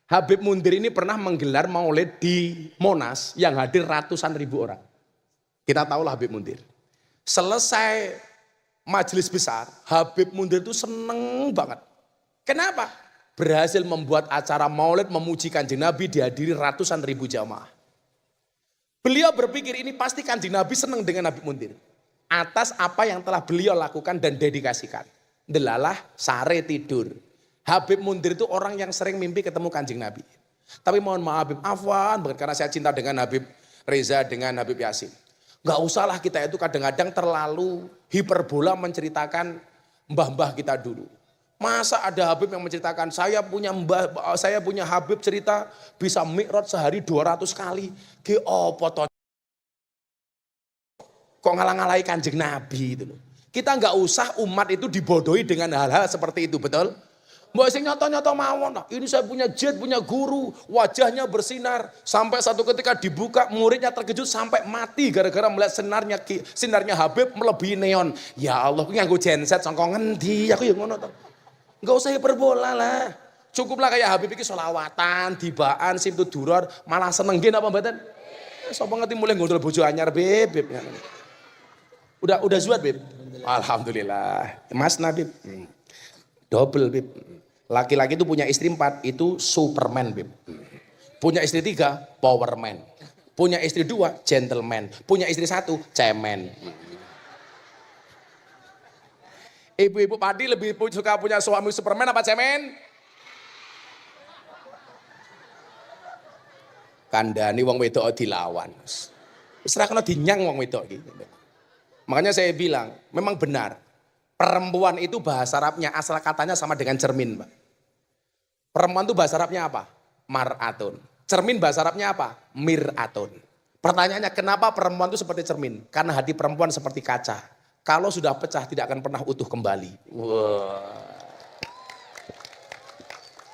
Habib Mundir ini pernah menggelar maulid di Monas yang hadir ratusan ribu orang. Kita tahulah Habib Mundir. Selesai majelis besar, Habib Mundir itu seneng banget. Kenapa? Berhasil membuat acara maulid memuji Kanjeng Nabi dihadiri ratusan ribu jamaah. Beliau berpikir ini pasti Kanjeng Nabi seneng dengan Habib Mundir. Atas apa yang telah beliau lakukan dan dedikasikan. Delalah sare tidur. Habib Mundir itu orang yang sering mimpi ketemu Kanjeng Nabi. Tapi mohon maaf Habib, afwan banget karena saya cinta dengan Habib Reza, dengan Habib Yasin. Gak usahlah kita itu kadang-kadang terlalu hiperbola menceritakan mbah-mbah kita dulu. Masa ada Habib yang menceritakan, saya punya Habib cerita bisa mi'raj sehari 200 kali. Ki opo to? Kok ngalah-ngalahi Kanjeng Nabi itu loh. Kita gak usah umat itu dibodohi dengan hal-hal seperti itu, betul? Mbok sing nyoto-nyoto mawon. Ini saya punya jet, punya guru, wajahnya bersinar. Sampai satu ketika dibuka, muridnya terkejut sampai mati gara-gara melihat sinarnya Habib melebihi neon. Ya Allah, aku nganggo genset sangka ngendi? Aku ya ngono to. Enggak usah hiperbola lah. Cukuplah kayak Habib iki selawatan, dibaan, simtu duror, malah seneng nggih napa mboten? Sapa ngerti mulai gondol bojo anyar, Beb. Udah zuat, Beb. Alhamdulillah. Mas Nabib. Double, Beb. Laki-laki itu punya istri 4, itu Superman, Beb. Punya istri 3, Powerman. Punya istri 2, Gentleman. Punya istri 1, Cemen. Ibu-ibu padi lebih suka punya suami Superman apa Cemen? Kandani wong wedok dilawan. Wis ra kena dinyang wong wedok iki. Makanya saya bilang, memang benar. Perempuan itu bahasa Arabnya asal katanya sama dengan cermin, Pak. Perempuan itu bahasa Arabnya apa? Mar'atun. Cermin bahasa Arabnya apa? Mir'atun. Pertanyaannya kenapa perempuan itu seperti cermin? Karena hati perempuan seperti kaca. Kalau sudah pecah tidak akan pernah utuh kembali. Wah.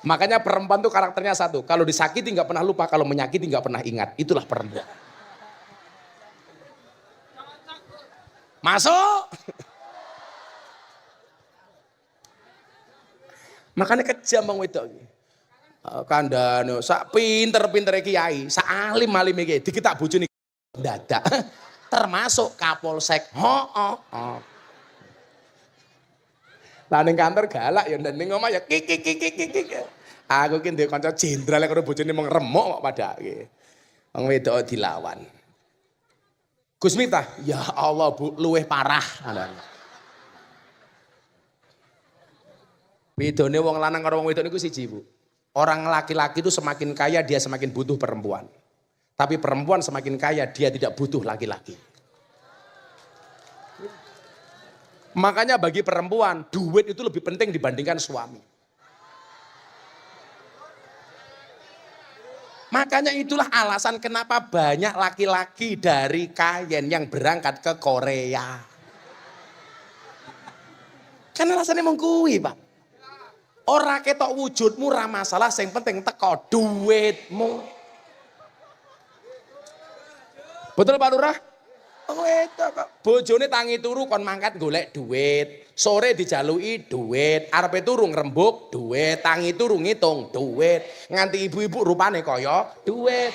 Makanya perempuan itu karakternya satu. Kalau disakiti nggak pernah lupa, kalau menyakiti nggak pernah ingat. Itulah perempuan. Masuk. Makanya kejam bang wedok iki. Kandhane sak pinter-pintere kiai, sak alim-alim iki dikitak bojone dadak. Termasuk Kapolsek. Heeh. Lah ning kantor galak ya ning omah ya kik. Aku ki ndek kanca jenderal karo bojone mung remuk kok padake. Wong wedok dilawan. Gus Miftah, ya Allah Bu, luweh parah. Bedone wong lanang karo wong wedok niku siji, Bu. Orang laki-laki itu semakin kaya dia semakin butuh perempuan. Tapi perempuan semakin kaya dia tidak butuh laki-laki. Makanya bagi perempuan duit itu lebih penting dibandingkan suami. Makanya itulah alasan kenapa banyak laki-laki dari Kayen yang berangkat ke Korea. Kan alasannya mengkui, Pak. Ora ketok wujudmu ra masalah, sing penting teko duitmu. Betul Pak Lurah? Oh itu kok. Bojone tangi turu kon mangkat golek duit. Sore dijaluki duit. Arepe turu ngrembug duit. Tangi turu ngitung duit. Nganti ibu-ibu rupane kaya duit.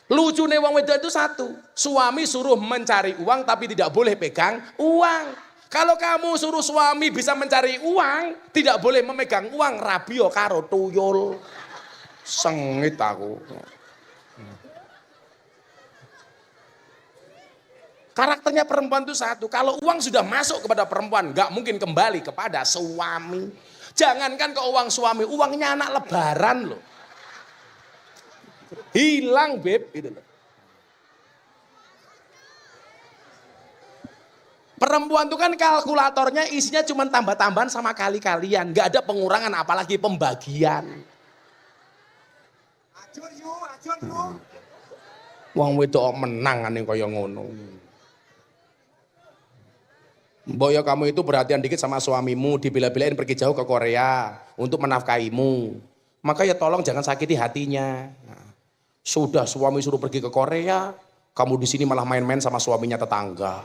Lucune wong wedok itu satu. Suami suruh mencari uang tapi tidak boleh pegang uang. Kalau kamu suruh suami bisa mencari uang, tidak boleh memegang uang, rabio karo tuyul. Sengit aku. Karakternya perempuan itu satu. Kalau uang sudah masuk kepada perempuan, nggak mungkin kembali kepada suami. Jangankan ke uang suami, uangnya anak lebaran loh. Hilang Beb. Gitu loh. Perempuan itu kan kalkulatornya isinya cuma tambah-tambahan sama kali-kalian. Nggak ada pengurangan apalagi pembagian. Wong wedok menang ane kaya ngono. Mbok ya kamu itu perhatian dikit sama suamimu, dibela-belain pergi jauh ke Korea untuk menafkahimu. Maka ya tolong jangan sakiti hatinya. Nah, sudah suami suruh pergi ke Korea, kamu di sini malah main-main sama suaminya tetangga.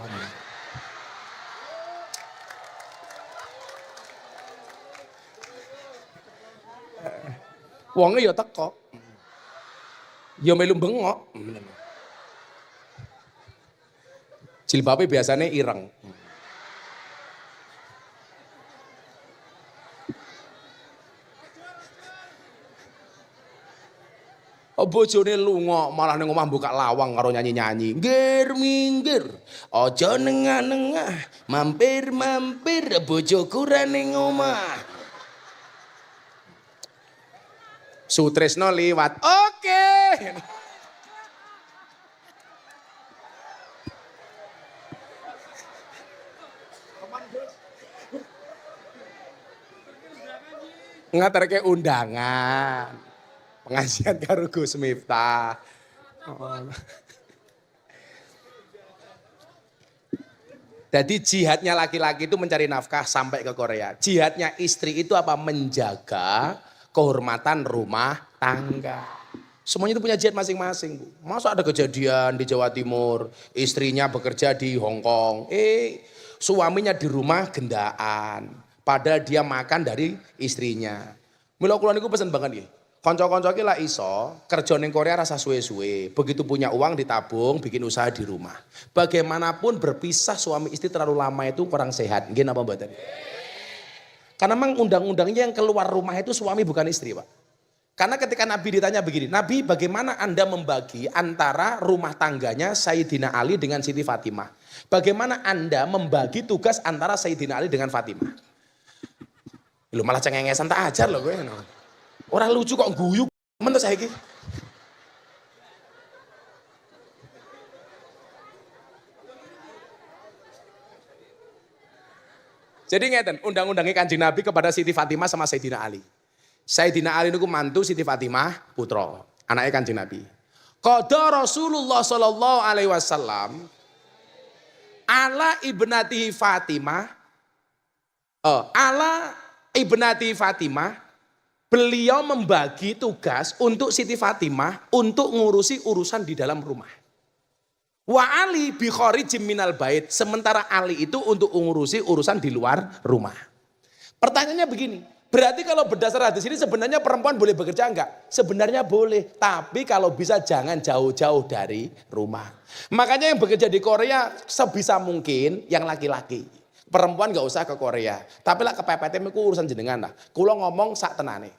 Wonge ya teko. Ya melu bengok. Jilbabe biasanya ireng. Bojone lunga malah ning omah buka lawang karo nyanyi-nyanyi. Nggir minggir, aja nengah-nengah, mampir-mampir bojoku ra ning omah. Sutresno liwat. Oke. Ngaterke undangan. Pengajian karo Gus Miftah. Jadi jihadnya laki-laki itu mencari nafkah sampai ke Korea. Jihadnya istri itu apa? Menjaga kehormatan rumah tangga. Semuanya itu punya jihad masing-masing. Masa ada kejadian di Jawa Timur, istrinya bekerja di Hong Kong, suaminya di rumah gendaan. Padahal dia makan dari istrinya. Mila kula niku pesen banget nggih. Kanca-kanca iki lak iso kerja ning Korea rasa suwe-suwe. Begitu punya uang ditabung, bikin usaha di rumah. Bagaimanapun berpisah suami istri terlalu lama itu kurang sehat. Nggih napa mboten? Karena memang undang-undangnya yang keluar rumah itu suami bukan istri, Pak. Karena ketika Nabi ditanya begini, Nabi bagaimana Anda membagi antara rumah tangganya Sayyidina Ali dengan Siti Fatimah? Bagaimana Anda membagi tugas antara Sayyidina Ali dengan Fatimah? Lu malah cengengesan tak ajar loh gue. Orang lucu kok guyu men saya iki. Jadi ngeten, undang-undangnya Kanjeng Nabi kepada Siti Fatimah sama Sayyidina Ali. Sayyidina Ali niku mantu Siti Fatimah putra, anaknya Kanjeng Nabi. Qada Rasulullah sallallahu alaihi wasallam ala ibnati Fatimah ala ibnati Fatimah. Beliau membagi tugas untuk Siti Fatimah untuk ngurusi urusan di dalam rumah. Wa Ali bi kharijim minal bait, sementara Ali itu untuk ngurusi urusan di luar rumah. Pertanyaannya begini, berarti kalau berdasar hadis ini sebenarnya perempuan boleh bekerja enggak? Sebenarnya boleh, tapi kalau bisa jangan jauh-jauh dari rumah. Makanya yang bekerja di Korea sebisa mungkin yang laki-laki. Perempuan gak usah ke Korea. Tapi lah kepepetnya itu urusan jenengan lah. Kulo ngomong sak tenane.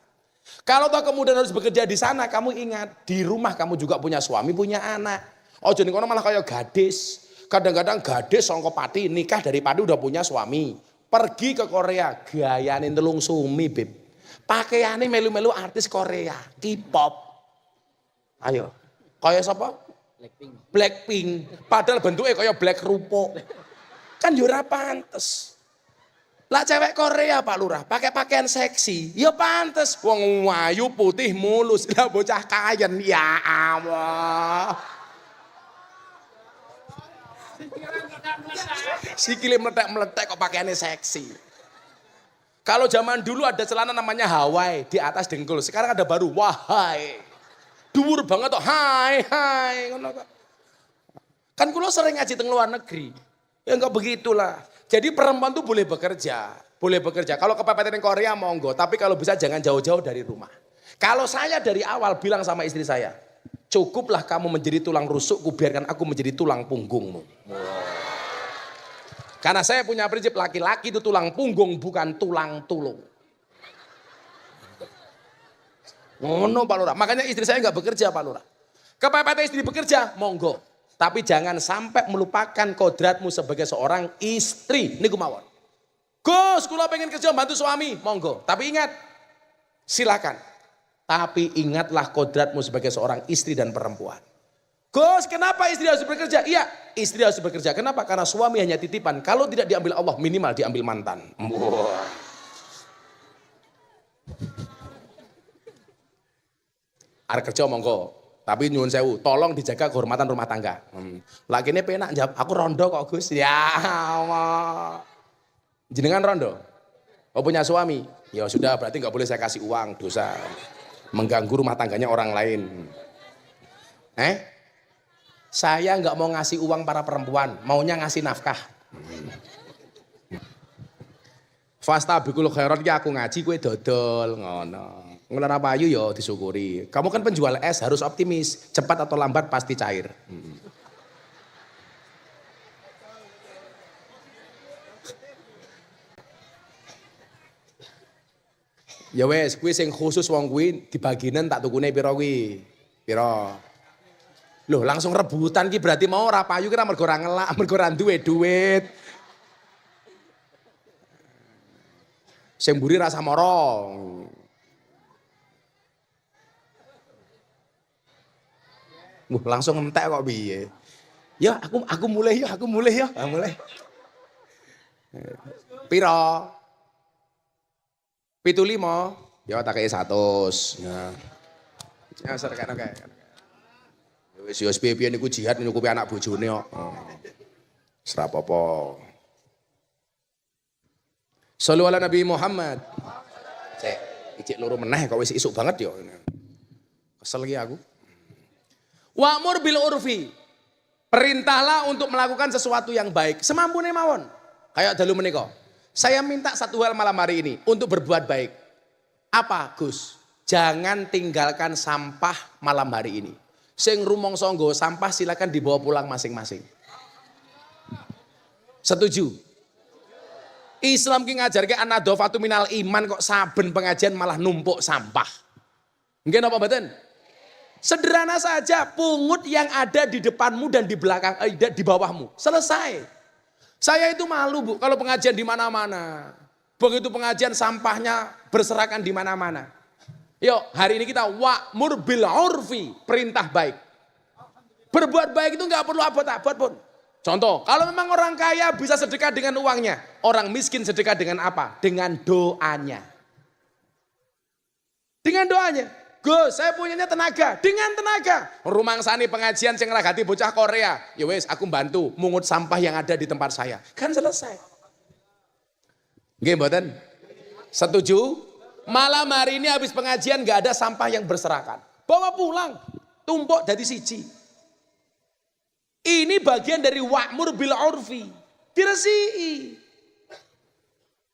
Kalau toh kemudian harus bekerja di sana, kamu ingat di rumah kamu juga punya suami, punya anak. Oh jadi kono malah kayak gadis. Kadang-kadang gadis songko pati nikah dari pati udah punya suami. Pergi ke Korea, gayanin telung sumi beb. Pakaiannya melu-melu artis Korea, K-pop. Ayo, kayak siapa? Blackpink. Padahal bentuknya kayak Black Rupo. Kan yura pantes. Lah cewek Korea Pak Lurah pakai pakaian seksi, ya pantes. Wong wayu putih mulus, lah bocah kayen, ya Allah. Sikile meletek kok pakaiannya seksi. Kalau zaman dulu ada celana namanya Hawaii di atas dengkul, sekarang ada baru wahai. Dhuwur banget kok, hai. Kan kulo sering ngaji teng luar negeri. Ya enggak begitulah. Jadi perempuan tuh boleh bekerja. Boleh bekerja. Kalau kepepeten Korea monggo. Tapi kalau bisa jangan jauh-jauh dari rumah. Kalau saya dari awal bilang sama istri saya. Cukuplah kamu menjadi tulang rusukku. Biarkan aku menjadi tulang punggungmu. Karena saya punya prinsip laki-laki itu tulang punggung bukan tulang tulung. Ngono Pak Lurah. Makanya istri saya enggak bekerja Pak Lurah. Kepepeten istri bekerja monggo. Tapi jangan sampai melupakan kodratmu sebagai seorang istri. Ini mawon. Gus, kula pengen kerja bantu suami, monggo. Tapi ingat, silakan. Tapi ingatlah kodratmu sebagai seorang istri dan perempuan. Gus, kenapa istri harus bekerja? Iya, istri harus bekerja. Kenapa? Karena suami hanya titipan. Kalau tidak diambil Allah, minimal diambil mantan. Arek kerja monggo. Tapi nyuwun sewu, tolong dijaga kehormatan rumah tangga. Lagi ini penak jawab, aku rondo kok Gus. Ya Allah. Jenengan rondo? Oh punya suami? Ya sudah berarti nggak boleh saya kasih uang, dosa. Mengganggu rumah tangganya orang lain. Saya nggak mau ngasih uang para perempuan, maunya ngasih nafkah. Fastabikul khairat ki aku ngaji kowe dodol ngono. Ngelar payu ya disyukuri. Kamu kan penjual es harus optimis, cepat atau lambat pasti cair. Ya wes, kuwi sing khusus wong kuwi dibaginen tak tukune pira kuwi? Pira? Loh, langsung rebutan ki berarti mau ora payu ki ora mergo ora ngelak, mergo ora duwe duit. Sing mburi rasa moro. Langsung entek kok piye. Ya aku mulai ya, mulai. Piro? 75. Ya tak kei 100. Ya serkan oke. Wis yo piye-piye niku jihad nyukupi anak bojone kok. Wis ra apa-apa. Shallu ala Nabi Muhammad. Cek, icik loro meneh kok wis isuk banget ya. Kesel iki aku. Wa'mur bil urfi. Perintahlah untuk melakukan sesuatu yang baik semampune mawon. Kayak dalu menika. Saya minta satu hal malam hari ini untuk berbuat baik. Apa, Gus? Jangan tinggalkan sampah malam hari ini. Sing rumangsa nggawa sampah silakan dibawa pulang masing-masing. Setuju? Islam ki ngajarke an-nadhafatu minal iman, kok saben pengajian malah numpuk sampah. Nggih napa mboten? Sederhana saja, pungut yang ada di depanmu dan di belakang di bawahmu. Selesai. Saya itu malu, Bu, kalau pengajian di mana-mana. Begitu pengajian sampahnya berserakan di mana-mana. Yuk, hari ini kita wa'mur bil urfi, perintah baik. Berbuat baik itu enggak perlu abot-abot pun. Contoh, kalau memang orang kaya bisa sedekah dengan uangnya, orang miskin sedekah dengan apa? Dengan doanya. Dengan doanya. Gus, saya punyanya tenaga, dengan tenaga. Rumangsani pengajian sing ngragati bocah Korea. Ya wes, aku bantu mungut sampah yang ada di tempat saya. Kan selesai. Nggih mboten? Setuju? Malam hari ini habis pengajian gak ada sampah yang berserakan. Bawa pulang, tumpuk dari siji. Ini bagian dari wa'mur bil urfi. Diresiki.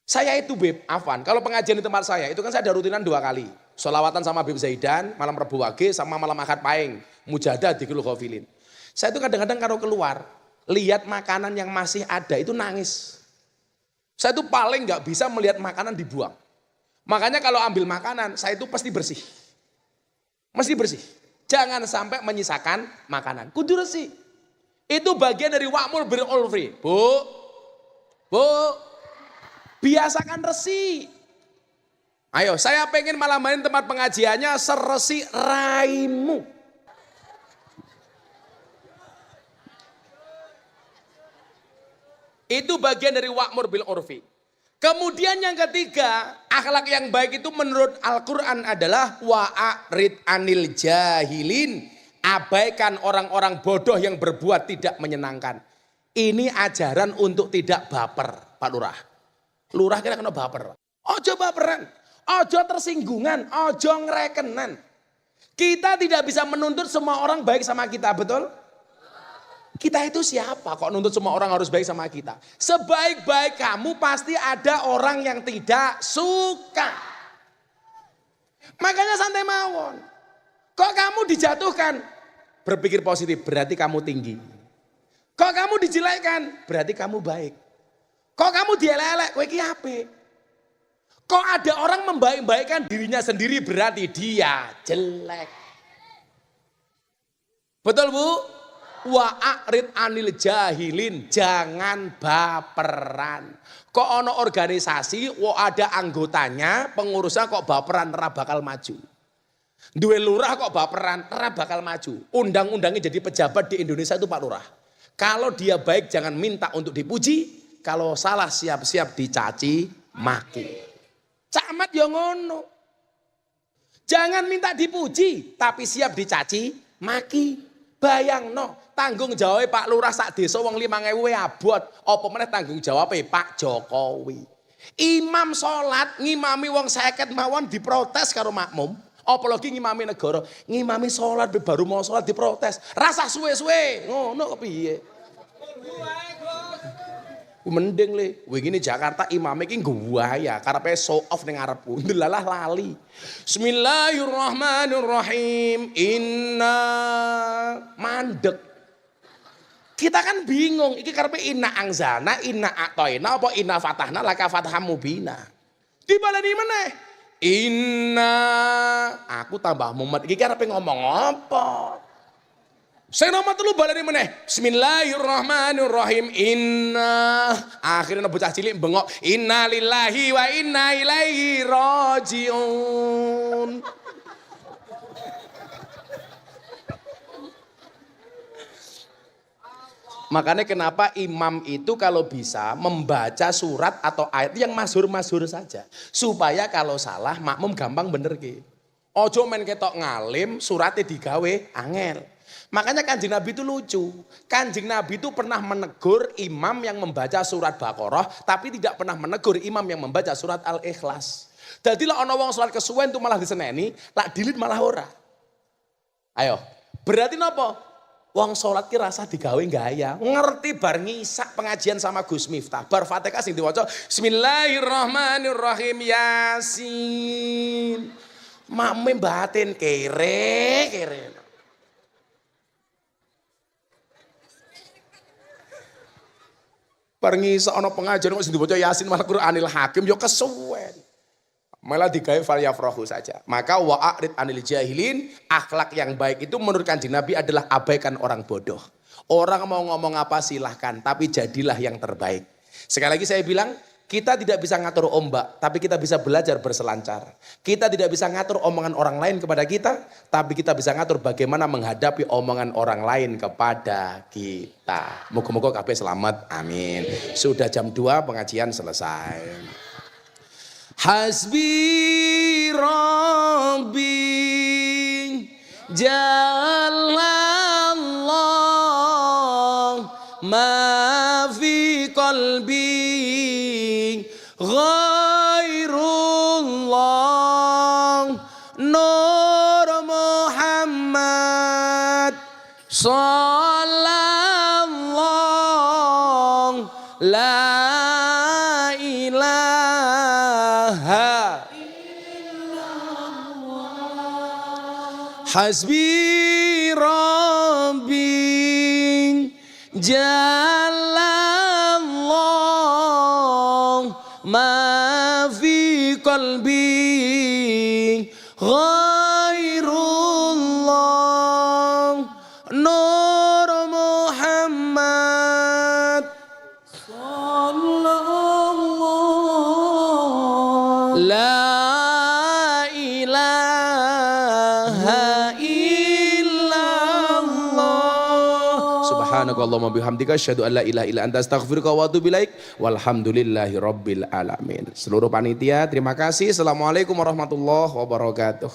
Saya itu Beb, Afwan, kalau pengajian di tempat saya, itu kan saya ada rutinan 2 kali. Sholawatan sama Bib Zaidan, malam Rabu Wage, sama malam Ahad Paing. Mujadah di Kul Ghafilin. Saya itu kadang-kadang kalau keluar, lihat makanan yang masih ada, itu nangis. Saya itu paling gak bisa melihat makanan dibuang. Makanya kalau ambil makanan, saya itu pasti bersih. Mesti bersih. Jangan sampai menyisakan makanan. Kudu resik. Itu bagian dari wa'mur bil urfi. Bu, biasakan resik. Ayo, saya pengen malam main tempat pengajiannya seresi raimu. Itu bagian dari wa'mur bil urfi. Kemudian yang ketiga, akhlak yang baik itu menurut Al-Quran adalah wa'arid anil jahilin. Abaikan orang-orang bodoh yang berbuat tidak menyenangkan. Ini ajaran untuk tidak baper, Pak Lurah. Lurah kira kena baper. Ojo baperan, ojo tersinggungan, ojo ngerekenan. Kita tidak bisa menuntut semua orang baik sama kita, betul? Kita itu siapa kok nuntut semua orang harus baik sama kita? Sebaik-baik kamu pasti ada orang yang tidak suka. Makanya santai mawon. Kok kamu dijatuhkan? Berpikir positif, berarti kamu tinggi. Kok kamu dijelekkan? Berarti kamu baik. Kok kamu dielek-elek? Kowe iki apik. Kok ada orang membaik-baikkan dirinya sendiri berarti dia jelek. Betul Bu? Wa'arid anil jahilin, jangan baperan. Kok ono organisasi, ada anggotanya, pengurusnya kok baperan, ora bakal maju. Duwe lurah kok baperan, ora bakal maju. Undang-undangnya jadi pejabat di Indonesia itu Pak Lurah. Kalau dia baik jangan minta untuk dipuji, kalau salah siap-siap dicaci maki. Camat ya ngono. Jangan minta dipuji, tapi siap dicaci maki. Bayangno, tanggung jawab Pak Lurah sak desa wong 5.000 abot, apa meneh tanggung jawab Pak Jokowi. Imam salat ngimami wong 50 mawon diprotes karo makmum, apalagi ngimami negara, ngimami salat baru mau salat diprotes. Rasa suwe-suwe, ngono kok piye? Mending le, wingi Jakarta imame iki ngguwaya karepe show off ning ngarepku. Ndelalah lali. Bismillahirrahmanirrahim. Inna mandek. Kita kan bingung, iki karepe inna angzana, inna atoina apa inna fatahna laka fatham mubina. Dibaleni meneh. Inna aku tambah mumet iki karepe ngomong apa? Saya nama telu balani meneh. Bismillahirrahmanirrahim. Inna akhirnya bocah cilik bengok. Inna lillahi wa inna ilaihi rajiun. Makanya kenapa imam itu kalau bisa membaca surat atau ayat yang masyhur-masyhur saja. Supaya kalau salah makmum gampang bener ki. Ojo men ketok ngalim suratnya digawe angel. Makanya Kanjeng Nabi itu lucu. Kanjeng Nabi itu pernah menegur imam yang membaca surat Baqarah, tapi tidak pernah menegur imam yang membaca surat Al-Ikhlas. Jadi lah ono wong salat kesuwen itu malah diseneni, lak dilit malah ora. Ayo, berarti napa? Wong salat ki rasa digawe gaya. Ngerti bar ngisak pengajian sama Gus Miftah. Bar Fatihah sing diwaca Bismillahirrahmanirrahim Yasin. Makme batin kere. Pergi seono pengajian kok sing diwaca Yasin malah Qur'anil Hakim yo kesuwen. Malah digawe falyafrahu saja. Maka wa'rid anil jahilin, akhlak yang baik itu menurut Kanjeng Nabi adalah abaikan orang bodoh. Orang mau ngomong apa silahkan, tapi jadilah yang terbaik. Sekali lagi saya bilang, kita tidak bisa ngatur ombak, tapi kita bisa belajar berselancar. Kita tidak bisa ngatur omongan orang lain kepada kita, tapi kita bisa ngatur bagaimana menghadapi omongan orang lain kepada kita. Moga-moga kabeh selamat, amin. Sudah jam 2 pengajian selesai. Hasbi Rabbi Jalallah ma fi qalbi Ghairullah Nur Muhammad Sallallahu La ilaha Hasbi Rabbi Jalallah Ma fi qalbi Ghairullah Nur Muhammad Sallallahu La ilaha illallah Subhanakallahumma bihamdika asyhadu an la ilaha illa anta astaghfiruka wa atubu ilaik walhamdulillahi rabbil alamin. Seluruh panitia terima kasih. Assalamualaikum warahmatullahi wabarakatuh.